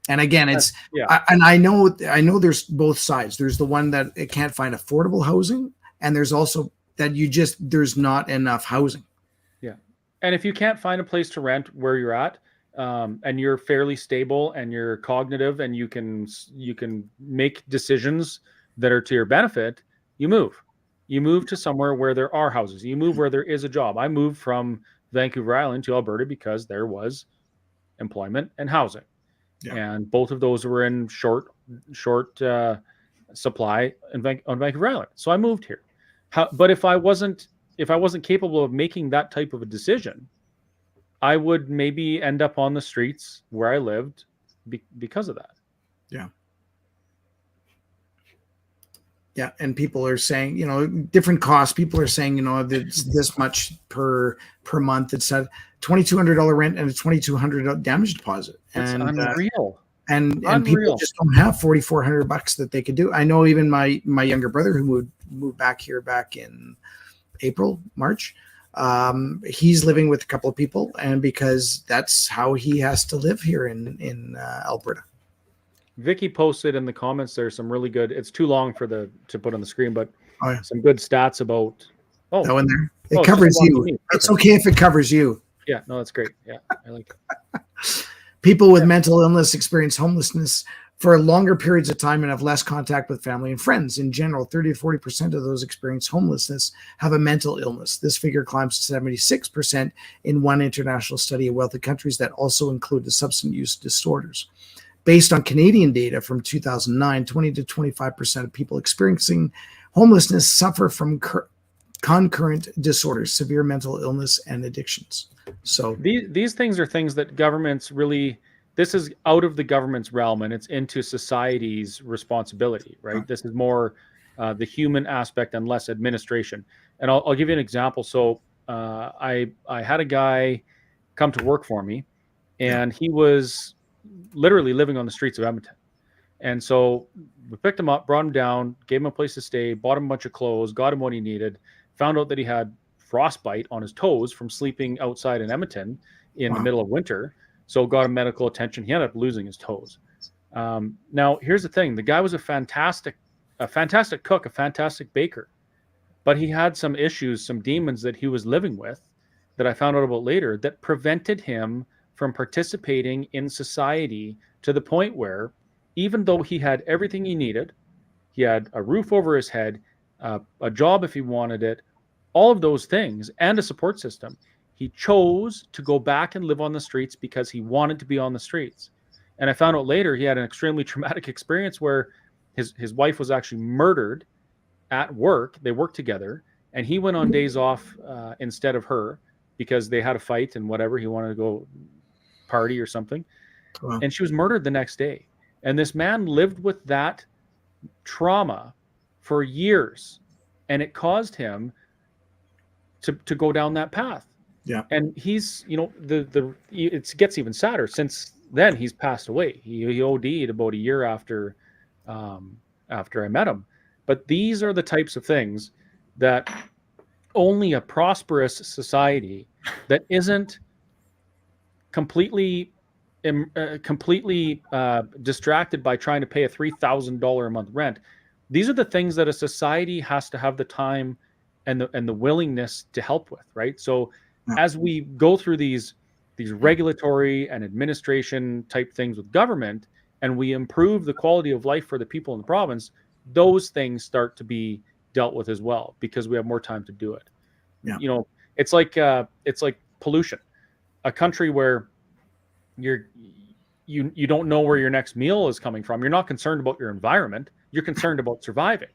And again, it's I know there's both sides. There's the one that it can't find affordable housing, and there's also that there's not enough housing. Yeah, and if you can't find a place to rent where you're at, and you're fairly stable and you're cognitive and you can make decisions that are to your benefit, you move. You move to somewhere where there are houses. You move where there is a job. I moved from Vancouver Island to Alberta because there was employment and housing. Yeah. And both of those were in short supply on Vancouver Island. So I moved here. But if I wasn't capable of making that type of a decision, I would maybe end up on the streets where I lived because of that. Yeah. Yeah, and people are saying, different costs. People are saying, it's this much per month. It's a $2,200 rent and a $2,200 damage deposit. It's unreal. And people just don't have $4,400 that they could do. I know even my younger brother who moved back here back in March. He's living with a couple of people, and because that's how he has to live here in Alberta. Vicky posted in the comments there's some really good, it's too long to put on the screen, but some good stats about that one there. It covers you. It's okay if it covers you. Yeah, no, that's great. Yeah, I like it. People with mental illness experience homelessness for longer periods of time and have less contact with family and friends. In general, 30 to 40% of those experiencing homelessness have a mental illness. This figure climbs to 76% in one international study of wealthy countries that also included substance use disorders. Based on Canadian data from 2009, 20 to 25% of people experiencing homelessness suffer from concurrent disorders, severe mental illness, and addictions. So these things are things that governments really, this is out of the government's realm and it's into society's responsibility, right? This is more the human aspect and less administration. And I'll give you an example. So I had a guy come to work for me, and he was literally living on the streets of Edmonton. And so we picked him up, brought him down, gave him a place to stay, bought him a bunch of clothes, got him what he needed, found out that he had frostbite on his toes from sleeping outside in Edmonton in the middle of winter. So got him medical attention. He ended up losing his toes. Now, here's the thing. The guy was a fantastic cook, a fantastic baker. But he had some issues, some demons that he was living with that I found out about later that prevented him from participating in society to the point where, even though he had everything he needed, he had a roof over his head, a job if he wanted it, all of those things, and a support system, he chose to go back and live on the streets because he wanted to be on the streets. And I found out later he had an extremely traumatic experience where his wife was actually murdered at work. They worked together, and he went on days off instead of her because they had a fight and whatever. He wanted to go party or something. Wow. And she was murdered the next day. And this man lived with that trauma for years, and it caused him to go down that path. Yeah. And he's, it gets even sadder. Since then, he's passed away. He OD'd about a year after I met him. But these are the types of things that only a prosperous society that isn't completely distracted by trying to pay a $3,000 a month rent. These are the things that a society has to have the time and the willingness to help with, right? So as we go through these regulatory and administration type things with government, and we improve the quality of life for the people in the province, those things start to be dealt with as well, because we have more time to do it. Yeah. It's like pollution. A country where you don't know where your next meal is coming from. You're not concerned about your environment. You're concerned about surviving.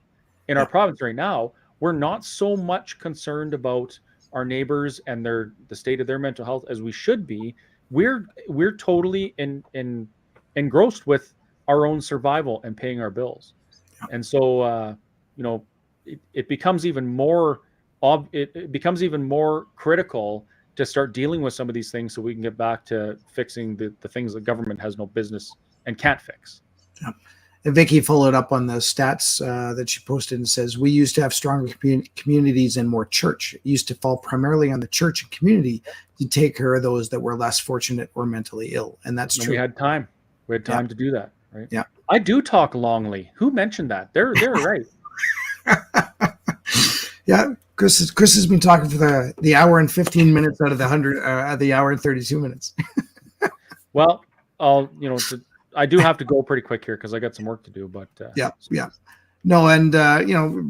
In our province right now, we're not so much concerned about our neighbors and the state of their mental health as we should be. We're totally engrossed with our own survival and paying our bills. And so it becomes even more critical to start dealing with some of these things so we can get back to fixing the things that government has no business and can't fix. Yeah. And Vicky followed up on the stats that she posted and says, we used to have stronger communities and more church. It used to fall primarily on the church and community to take care of those that were less fortunate or mentally ill. And that's true. We had time. We had time to do that, right? Yeah. I do talk longly. Who mentioned that? They're right. Yeah. Chris has been talking for the hour and 15 minutes out of the hour and 32 minutes. Well, I do have to go pretty quick here because I got some work to do. But yeah. No, and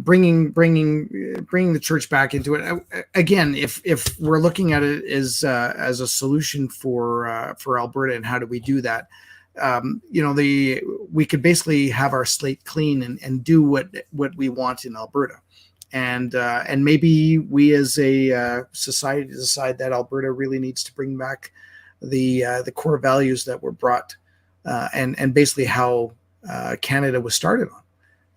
bringing the church back into it again. If we're looking at it as a solution for Alberta, and how do we do that? We could basically have our slate clean and do what we want in Alberta. And maybe we as a society decide that Alberta really needs to bring back the core values that were brought and basically how Canada was started on.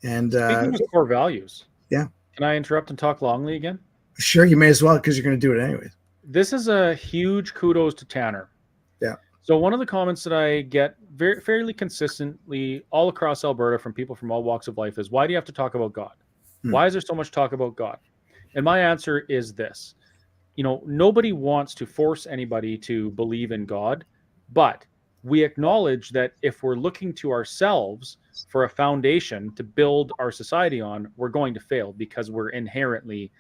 And speaking of core values, yeah, can I interrupt and talk longly again? Sure, you may as well, because you're going to do it anyways. This is a huge kudos to Tanner. Yeah. So one of the comments that I get fairly consistently all across Alberta from people from all walks of life is, why do you have to talk about God? Why is there so much talk about God? And my answer is this. Nobody wants to force anybody to believe in God, but we acknowledge that if we're looking to ourselves for a foundation to build our society on, we're going to fail because we're inherently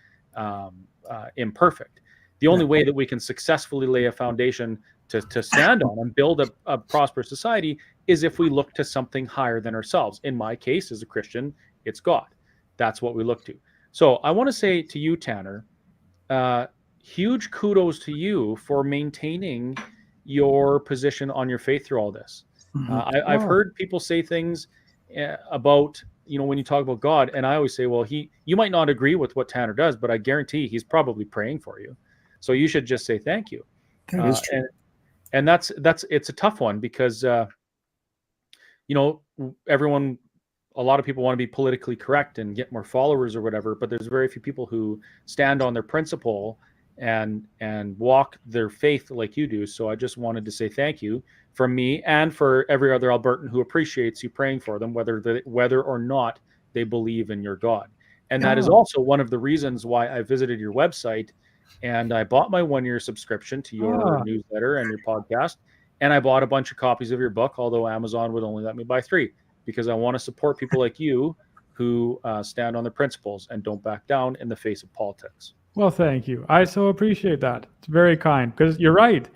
imperfect. The only way that we can successfully lay a foundation to stand on and build a prosperous society is if we look to something higher than ourselves. In my case, as a Christian, it's God. That's what we look to. So I want to say to you, Tanner, huge kudos to you for maintaining your position on your faith through all this. I've heard people say things about, when you talk about God, and I always say, well, you might not agree with what Tanner does, but I guarantee he's probably praying for you. So you should just say thank you. That is true. And it's a tough one because, a lot of people want to be politically correct and get more followers or whatever, but there's very few people who stand on their principle and walk their faith like you do. So I just wanted to say thank you from me and for every other Albertan who appreciates you praying for them, whether or not they believe in your God. And that is also one of the reasons why I visited your website and I bought my 1-year subscription to your newsletter and your podcast. And I bought a bunch of copies of your book, although Amazon would only let me buy 3. Because I want to support people like you who stand on their principles and don't back down in the face of politics. Well, thank you. I so appreciate that. It's very kind, because you're right.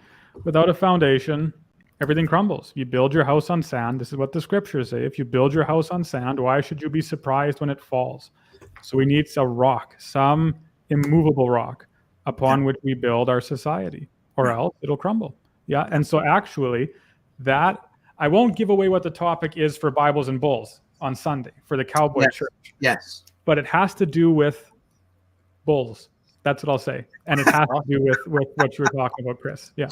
Without a foundation, everything crumbles. You build your house on sand. This is what the scriptures say. If you build your house on sand, why should you be surprised when it falls? So we need a rock, some immovable rock upon which we build our society, or else it'll crumble. Yeah. And so actually that, I won't give away what the topic is for Bibles and Bulls on Sunday for the Cowboy Church. Yes. But it has to do with bulls. That's what I'll say. And it has to do with what you were talking about, Chris. Yeah.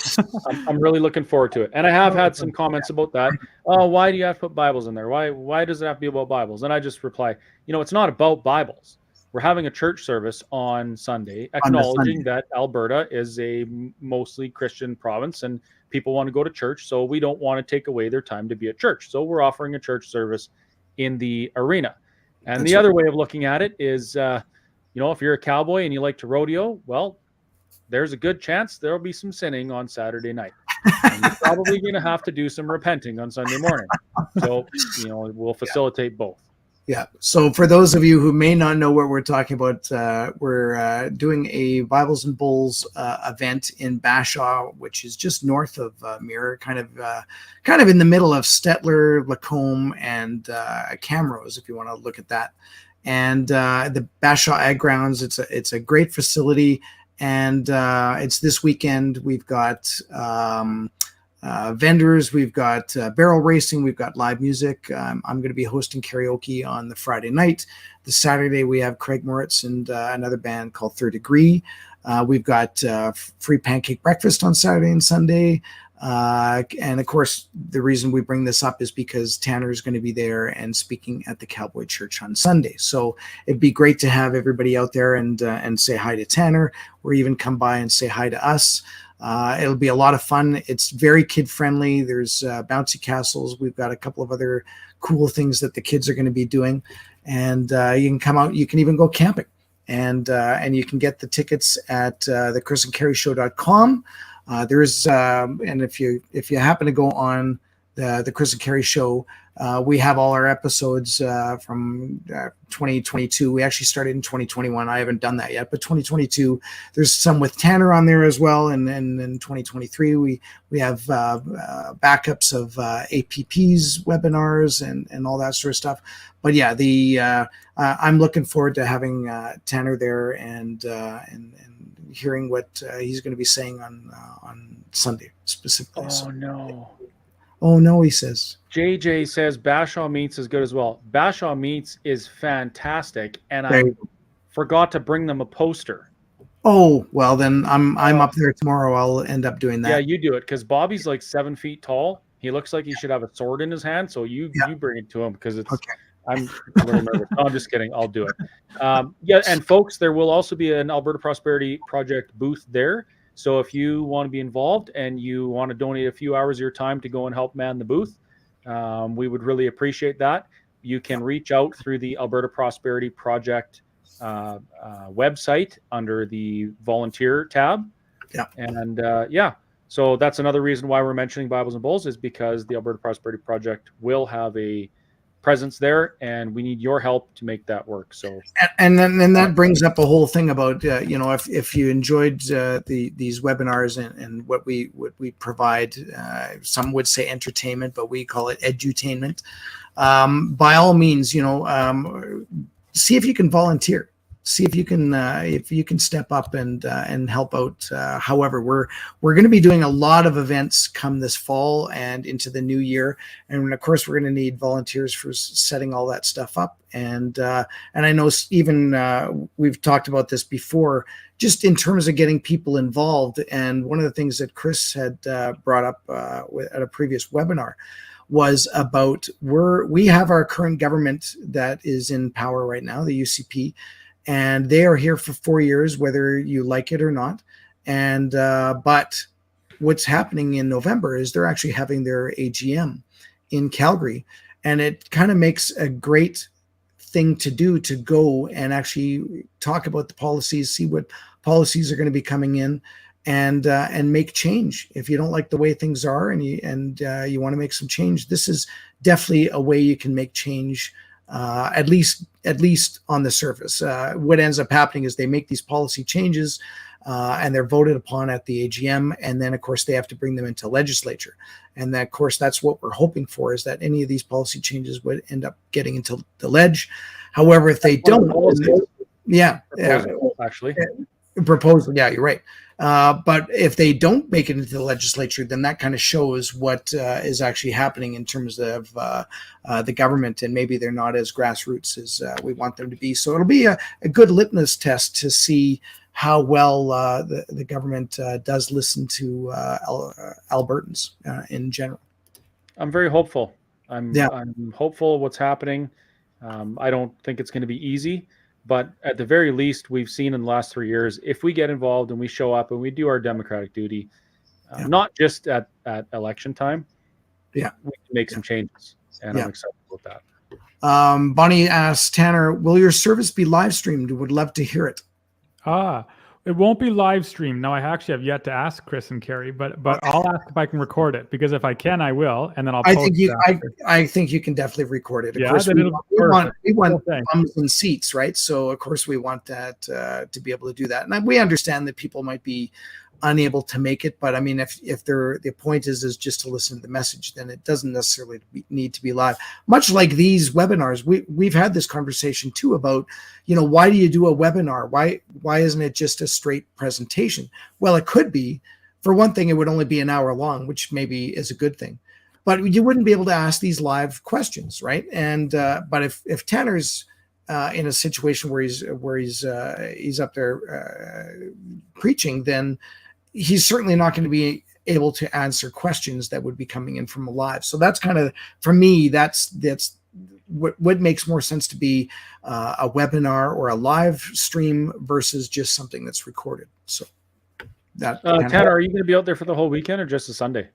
I'm really looking forward to it. And I have had some comments about that. Oh, why do you have to put Bibles in there? Why does it have to be about Bibles? And I just reply, it's not about Bibles. we're having a church service on Sunday, On the acknowledging Sunday. that Alberta is a mostly Christian province and people want to go to church. So we don't want to take away their time to be at church. So we're offering a church service in the arena. And That's the right. other way of looking at it is, if you're a cowboy and you like to rodeo, well, there's a good chance there'll be some sinning on Saturday night. And you're probably going to have to do some repenting on Sunday morning. So, we'll facilitate both. Yeah. So for those of you who may not know what we're talking about, we're doing a Bibles and Bowls event in Bashaw, which is just north of Mirror, kind of in the middle of Stettler, Lacombe, and Camrose, if you want to look at that. And the Bashaw Ag Grounds, it's a great facility, and it's this weekend. We've got vendors, we've got barrel racing, we've got live music. I'm going to be hosting karaoke on the Friday night. The Saturday we have Craig Moritz and another band called Third Degree. We've got free pancake breakfast on Saturday and Sunday. And of course, the reason we bring this up is because Tanner is going to be there and speaking at the Cowboy Church on Sunday. So it'd be great to have everybody out there and say hi to Tanner, or even come by and say hi to us. It'll be a lot of fun. It's very kid friendly. There's bouncy castles. We've got a couple of other cool things that the kids are going to be doing, and you can come out. You can even go camping, and you can get the tickets at the chrisandkerryshow.com. There's and if you happen to go on the Chris and Kerry Show, we have all our episodes from 2022. We actually started in 2021. I haven't done that yet, but 2022, there's some with Tanner on there as well. And then in 2023, we have backups of APP's webinars and all that sort of stuff. But yeah, I'm looking forward to having Tanner there and hearing what he's going to be saying on Sunday specifically. Oh no, he says. JJ says Bashaw Meats is good as well. Bashaw Meats is fantastic, and I forgot to bring them a poster. Oh well, then I'm up there tomorrow. I'll end up doing that. Yeah, you do it, because Bobby's like 7 feet tall. He looks like he should have a sword in his hand. So you bring it to him, because it's. Okay. I'm a little nervous. No, I'm just kidding. I'll do it. Yeah, and folks, there will also be an Alberta Prosperity Project booth there. So if you want to be involved and you want to donate a few hours of your time to go and help man the booth, we would really appreciate that. You can reach out through the Alberta Prosperity Project website under the volunteer tab. Yeah. And so that's another reason why we're mentioning Bibles and Bowls, is because the Alberta Prosperity Project will have a presence there, and we need your help to make that work. So and then that brings up a whole thing about if you enjoyed these webinars and what we provide, some would say entertainment, but we call it edutainment. By all means, see if you can volunteer. See if you can step up and help out. However, we're going to be doing a lot of events come this fall and into the new year, and of course we're going to need volunteers for setting all that stuff up. And I know even we've talked about this before, just in terms of getting people involved. And one of the things that Chris had brought up at a previous webinar was about we have our current government that is in power right now, the UCP. And they are here for 4 years, whether you like it or not. And but what's happening in November is they're actually having their AGM in Calgary, and it kind of makes a great thing to do, to go and actually talk about the policies, see what policies are going to be coming in, and make change. If you don't like the way things are and you want to make some change, this is definitely a way you can make change. At least on the surface. What ends up happening is they make these policy changes and they're voted upon at the AGM, and then of course they have to bring them into legislature. And that, of course, that's what we're hoping for, is that any of these policy changes would end up getting into the ledge. However, if they don't, actually. Proposal, yeah, you're right. But if they don't make it into the legislature, then that kind of shows what is actually happening in terms of the government, and maybe they're not as grassroots as we want them to be. So it'll be a good litmus test to see how well the government does listen to Albertans in general. I'm very hopeful. I'm hopeful of what's happening. I don't think it's going to be easy. But at the very least, we've seen in the last 3 years, if we get involved and we show up and we do our democratic duty, not just at election time, we can make some changes. And I'm excited about that. Bonnie asks, Tanner, will your service be live streamed? Would love to hear it. It won't be live streamed. Now, I actually have yet to ask Chris and Kerry, but I'll ask if I can record it, because if I can, I will, and then I'll. I think you can definitely record it. Of course, we want bums and seats, right? So of course we want that to be able to do that, and we understand that people might be unable to make it, but I mean, if the point is just to listen to the message, then it doesn't necessarily need to be live. Much like these webinars, we've had this conversation too about, why do you do a webinar? Why isn't it just a straight presentation? Well, it could be. For one thing, it would only be an hour long, which maybe is a good thing, but you wouldn't be able to ask these live questions, right? And but if Tanner's in a situation where he's up there preaching, then he's certainly not going to be able to answer questions that would be coming in from a live. So that's kind of, for me, that's what makes more sense to be a webinar or a live stream versus just something that's recorded. So that Tanner, are you going to be out there for the whole weekend or just a Sunday?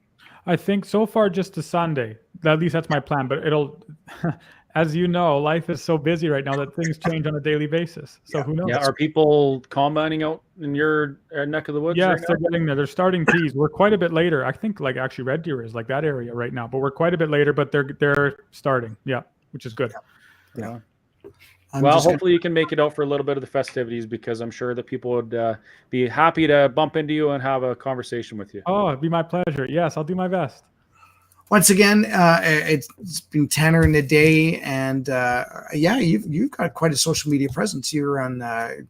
I think so far just a Sunday. At least that's my plan, but it'll as you know, life is so busy right now that things change on a daily basis. So who knows? Yeah, are people combining out in your neck of the woods? Yes, they're getting there. They're starting peas. We're quite a bit later. I think actually Red Deer is that area right now, but we're quite a bit later, but they're starting. Yeah, which is good. Yeah. Well, hopefully you can make it out for a little bit of the festivities, because I'm sure that people would be happy to bump into you and have a conversation with you. Oh, it'd be my pleasure. Yes, I'll do my best. Once again, it's been Tanner Hnidey, and you've got quite a social media presence. You're on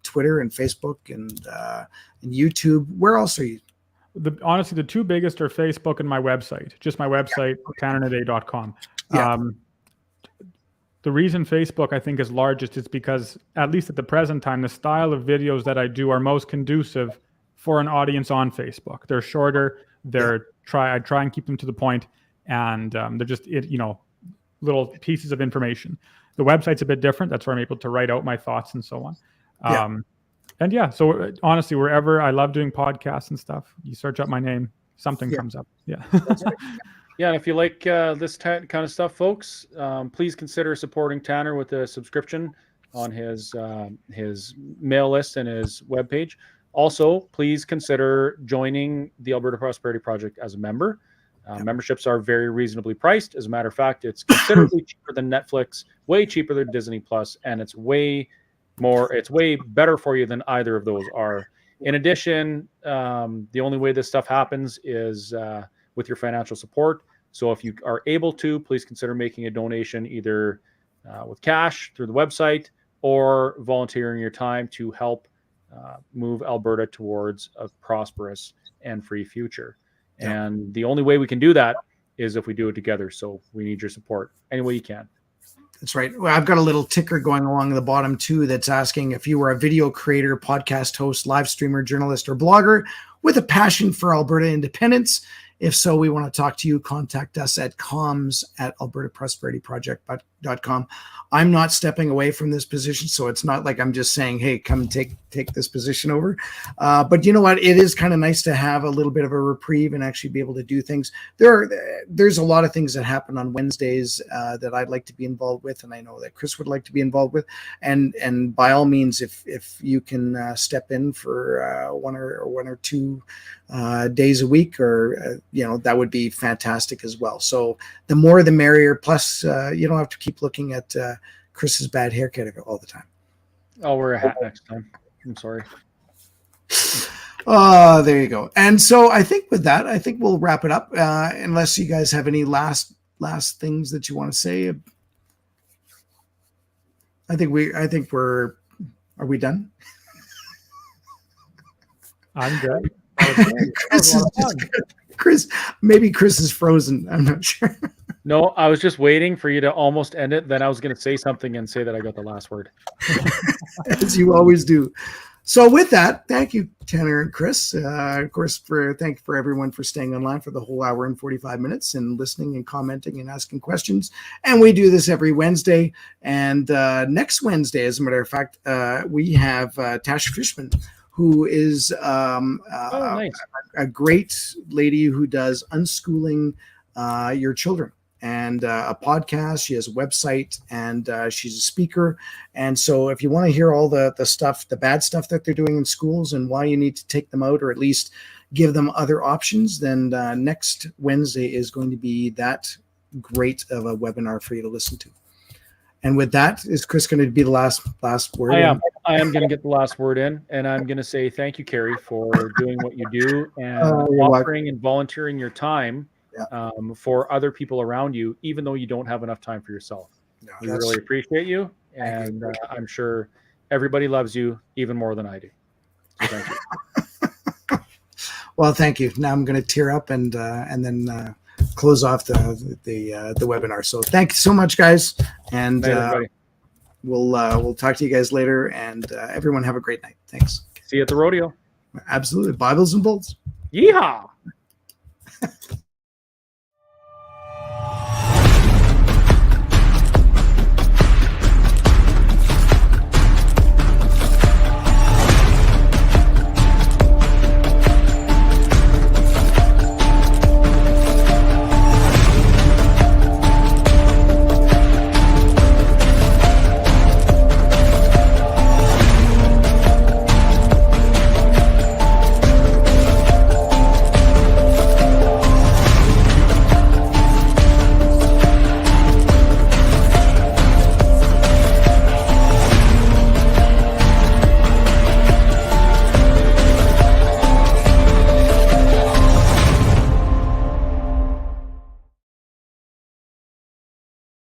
Twitter and Facebook and YouTube. Where else are you? Honestly, the two biggest are Facebook and my website. Just my website, tannerhnidey.com. Yeah. The reason Facebook, I think, is largest is because, at least at the present time, the style of videos that I do are most conducive for an audience on Facebook. They're shorter. I try and keep them to the point. And they're just little pieces of information. The website's a bit different. That's where I'm able to write out my thoughts and so on. So honestly, wherever, I love doing podcasts and stuff. You search up my name, something comes up. Yeah. Yeah, and if you like this kind of stuff, folks, please consider supporting Tanner with a subscription on his mail list and his webpage. Also, please consider joining the Alberta Prosperity Project as a member. Memberships are very reasonably priced. As a matter of fact, it's considerably cheaper than Netflix, way cheaper than Disney Plus, and it's way better for you than either of those are. In addition, the only way this stuff happens is with your financial support. So if you are able to, please consider making a donation, either with cash through the website or volunteering your time to help move Alberta towards a prosperous and free future. Yeah. And the only way we can do that is if we do it together. So we need your support any way you can. That's right. Well, I've got a little ticker going along the bottom too that's asking if you were a video creator, podcast host, live streamer, journalist, or blogger with a passion for Alberta independence. If so, we want to talk to you. Contact us at comms@albertaprosperityproject.com. I'm not stepping away from this position, so it's not like I'm just saying, hey, come take this position over. But you know what? It is kind of nice to have a little bit of a reprieve and actually be able to do things. There's a lot of things that happen on Wednesdays that I'd like to be involved with, and I know that Chris would like to be involved with. And by all means, if you can step in for one or two days a week, or that would be fantastic as well. So the more the merrier. Plus, you don't have to keep looking at Chris's bad haircut all the time. I'll wear a hat next time. I'm sorry. There you go. And so I think with that, we'll wrap it up. Unless you guys have any last things that you want to say. Are we done? I'm good. Chris, maybe Chris is frozen. I'm not sure. No, I was just waiting for you to almost end it. Then I was going to say something and say that I got the last word. As you always do. So with that, thank you, Tanner and Chris. Of course, thank you for everyone for staying online for the whole hour and 45 minutes and listening and commenting and asking questions. And we do this every Wednesday. And next Wednesday, as a matter of fact, we have Tasha Fishman, who is nice. a great lady who does unschooling your children. And a podcast. She has a website, and she's a speaker. And so if you want to hear all the stuff, the bad stuff that they're doing in schools and why you need to take them out or at least give them other options, then next Wednesday is going to be that great of a webinar for you to listen to. And with that, is Chris going to be the last word? I am going to get the last word in, and I'm going to say thank you, Kerry, for doing what you do and offering and volunteering your time for other people around you, even though you don't have enough time for yourself. We really appreciate you, and I'm sure everybody loves you even more than I do. So thank you. Well, thank you. Now I'm going to tear up and then close off the webinar. So thank you so much, guys, and we'll talk to you guys later. And everyone have a great night. Thanks. See you at the rodeo. Absolutely, Bibles and Bolts. Yeehaw.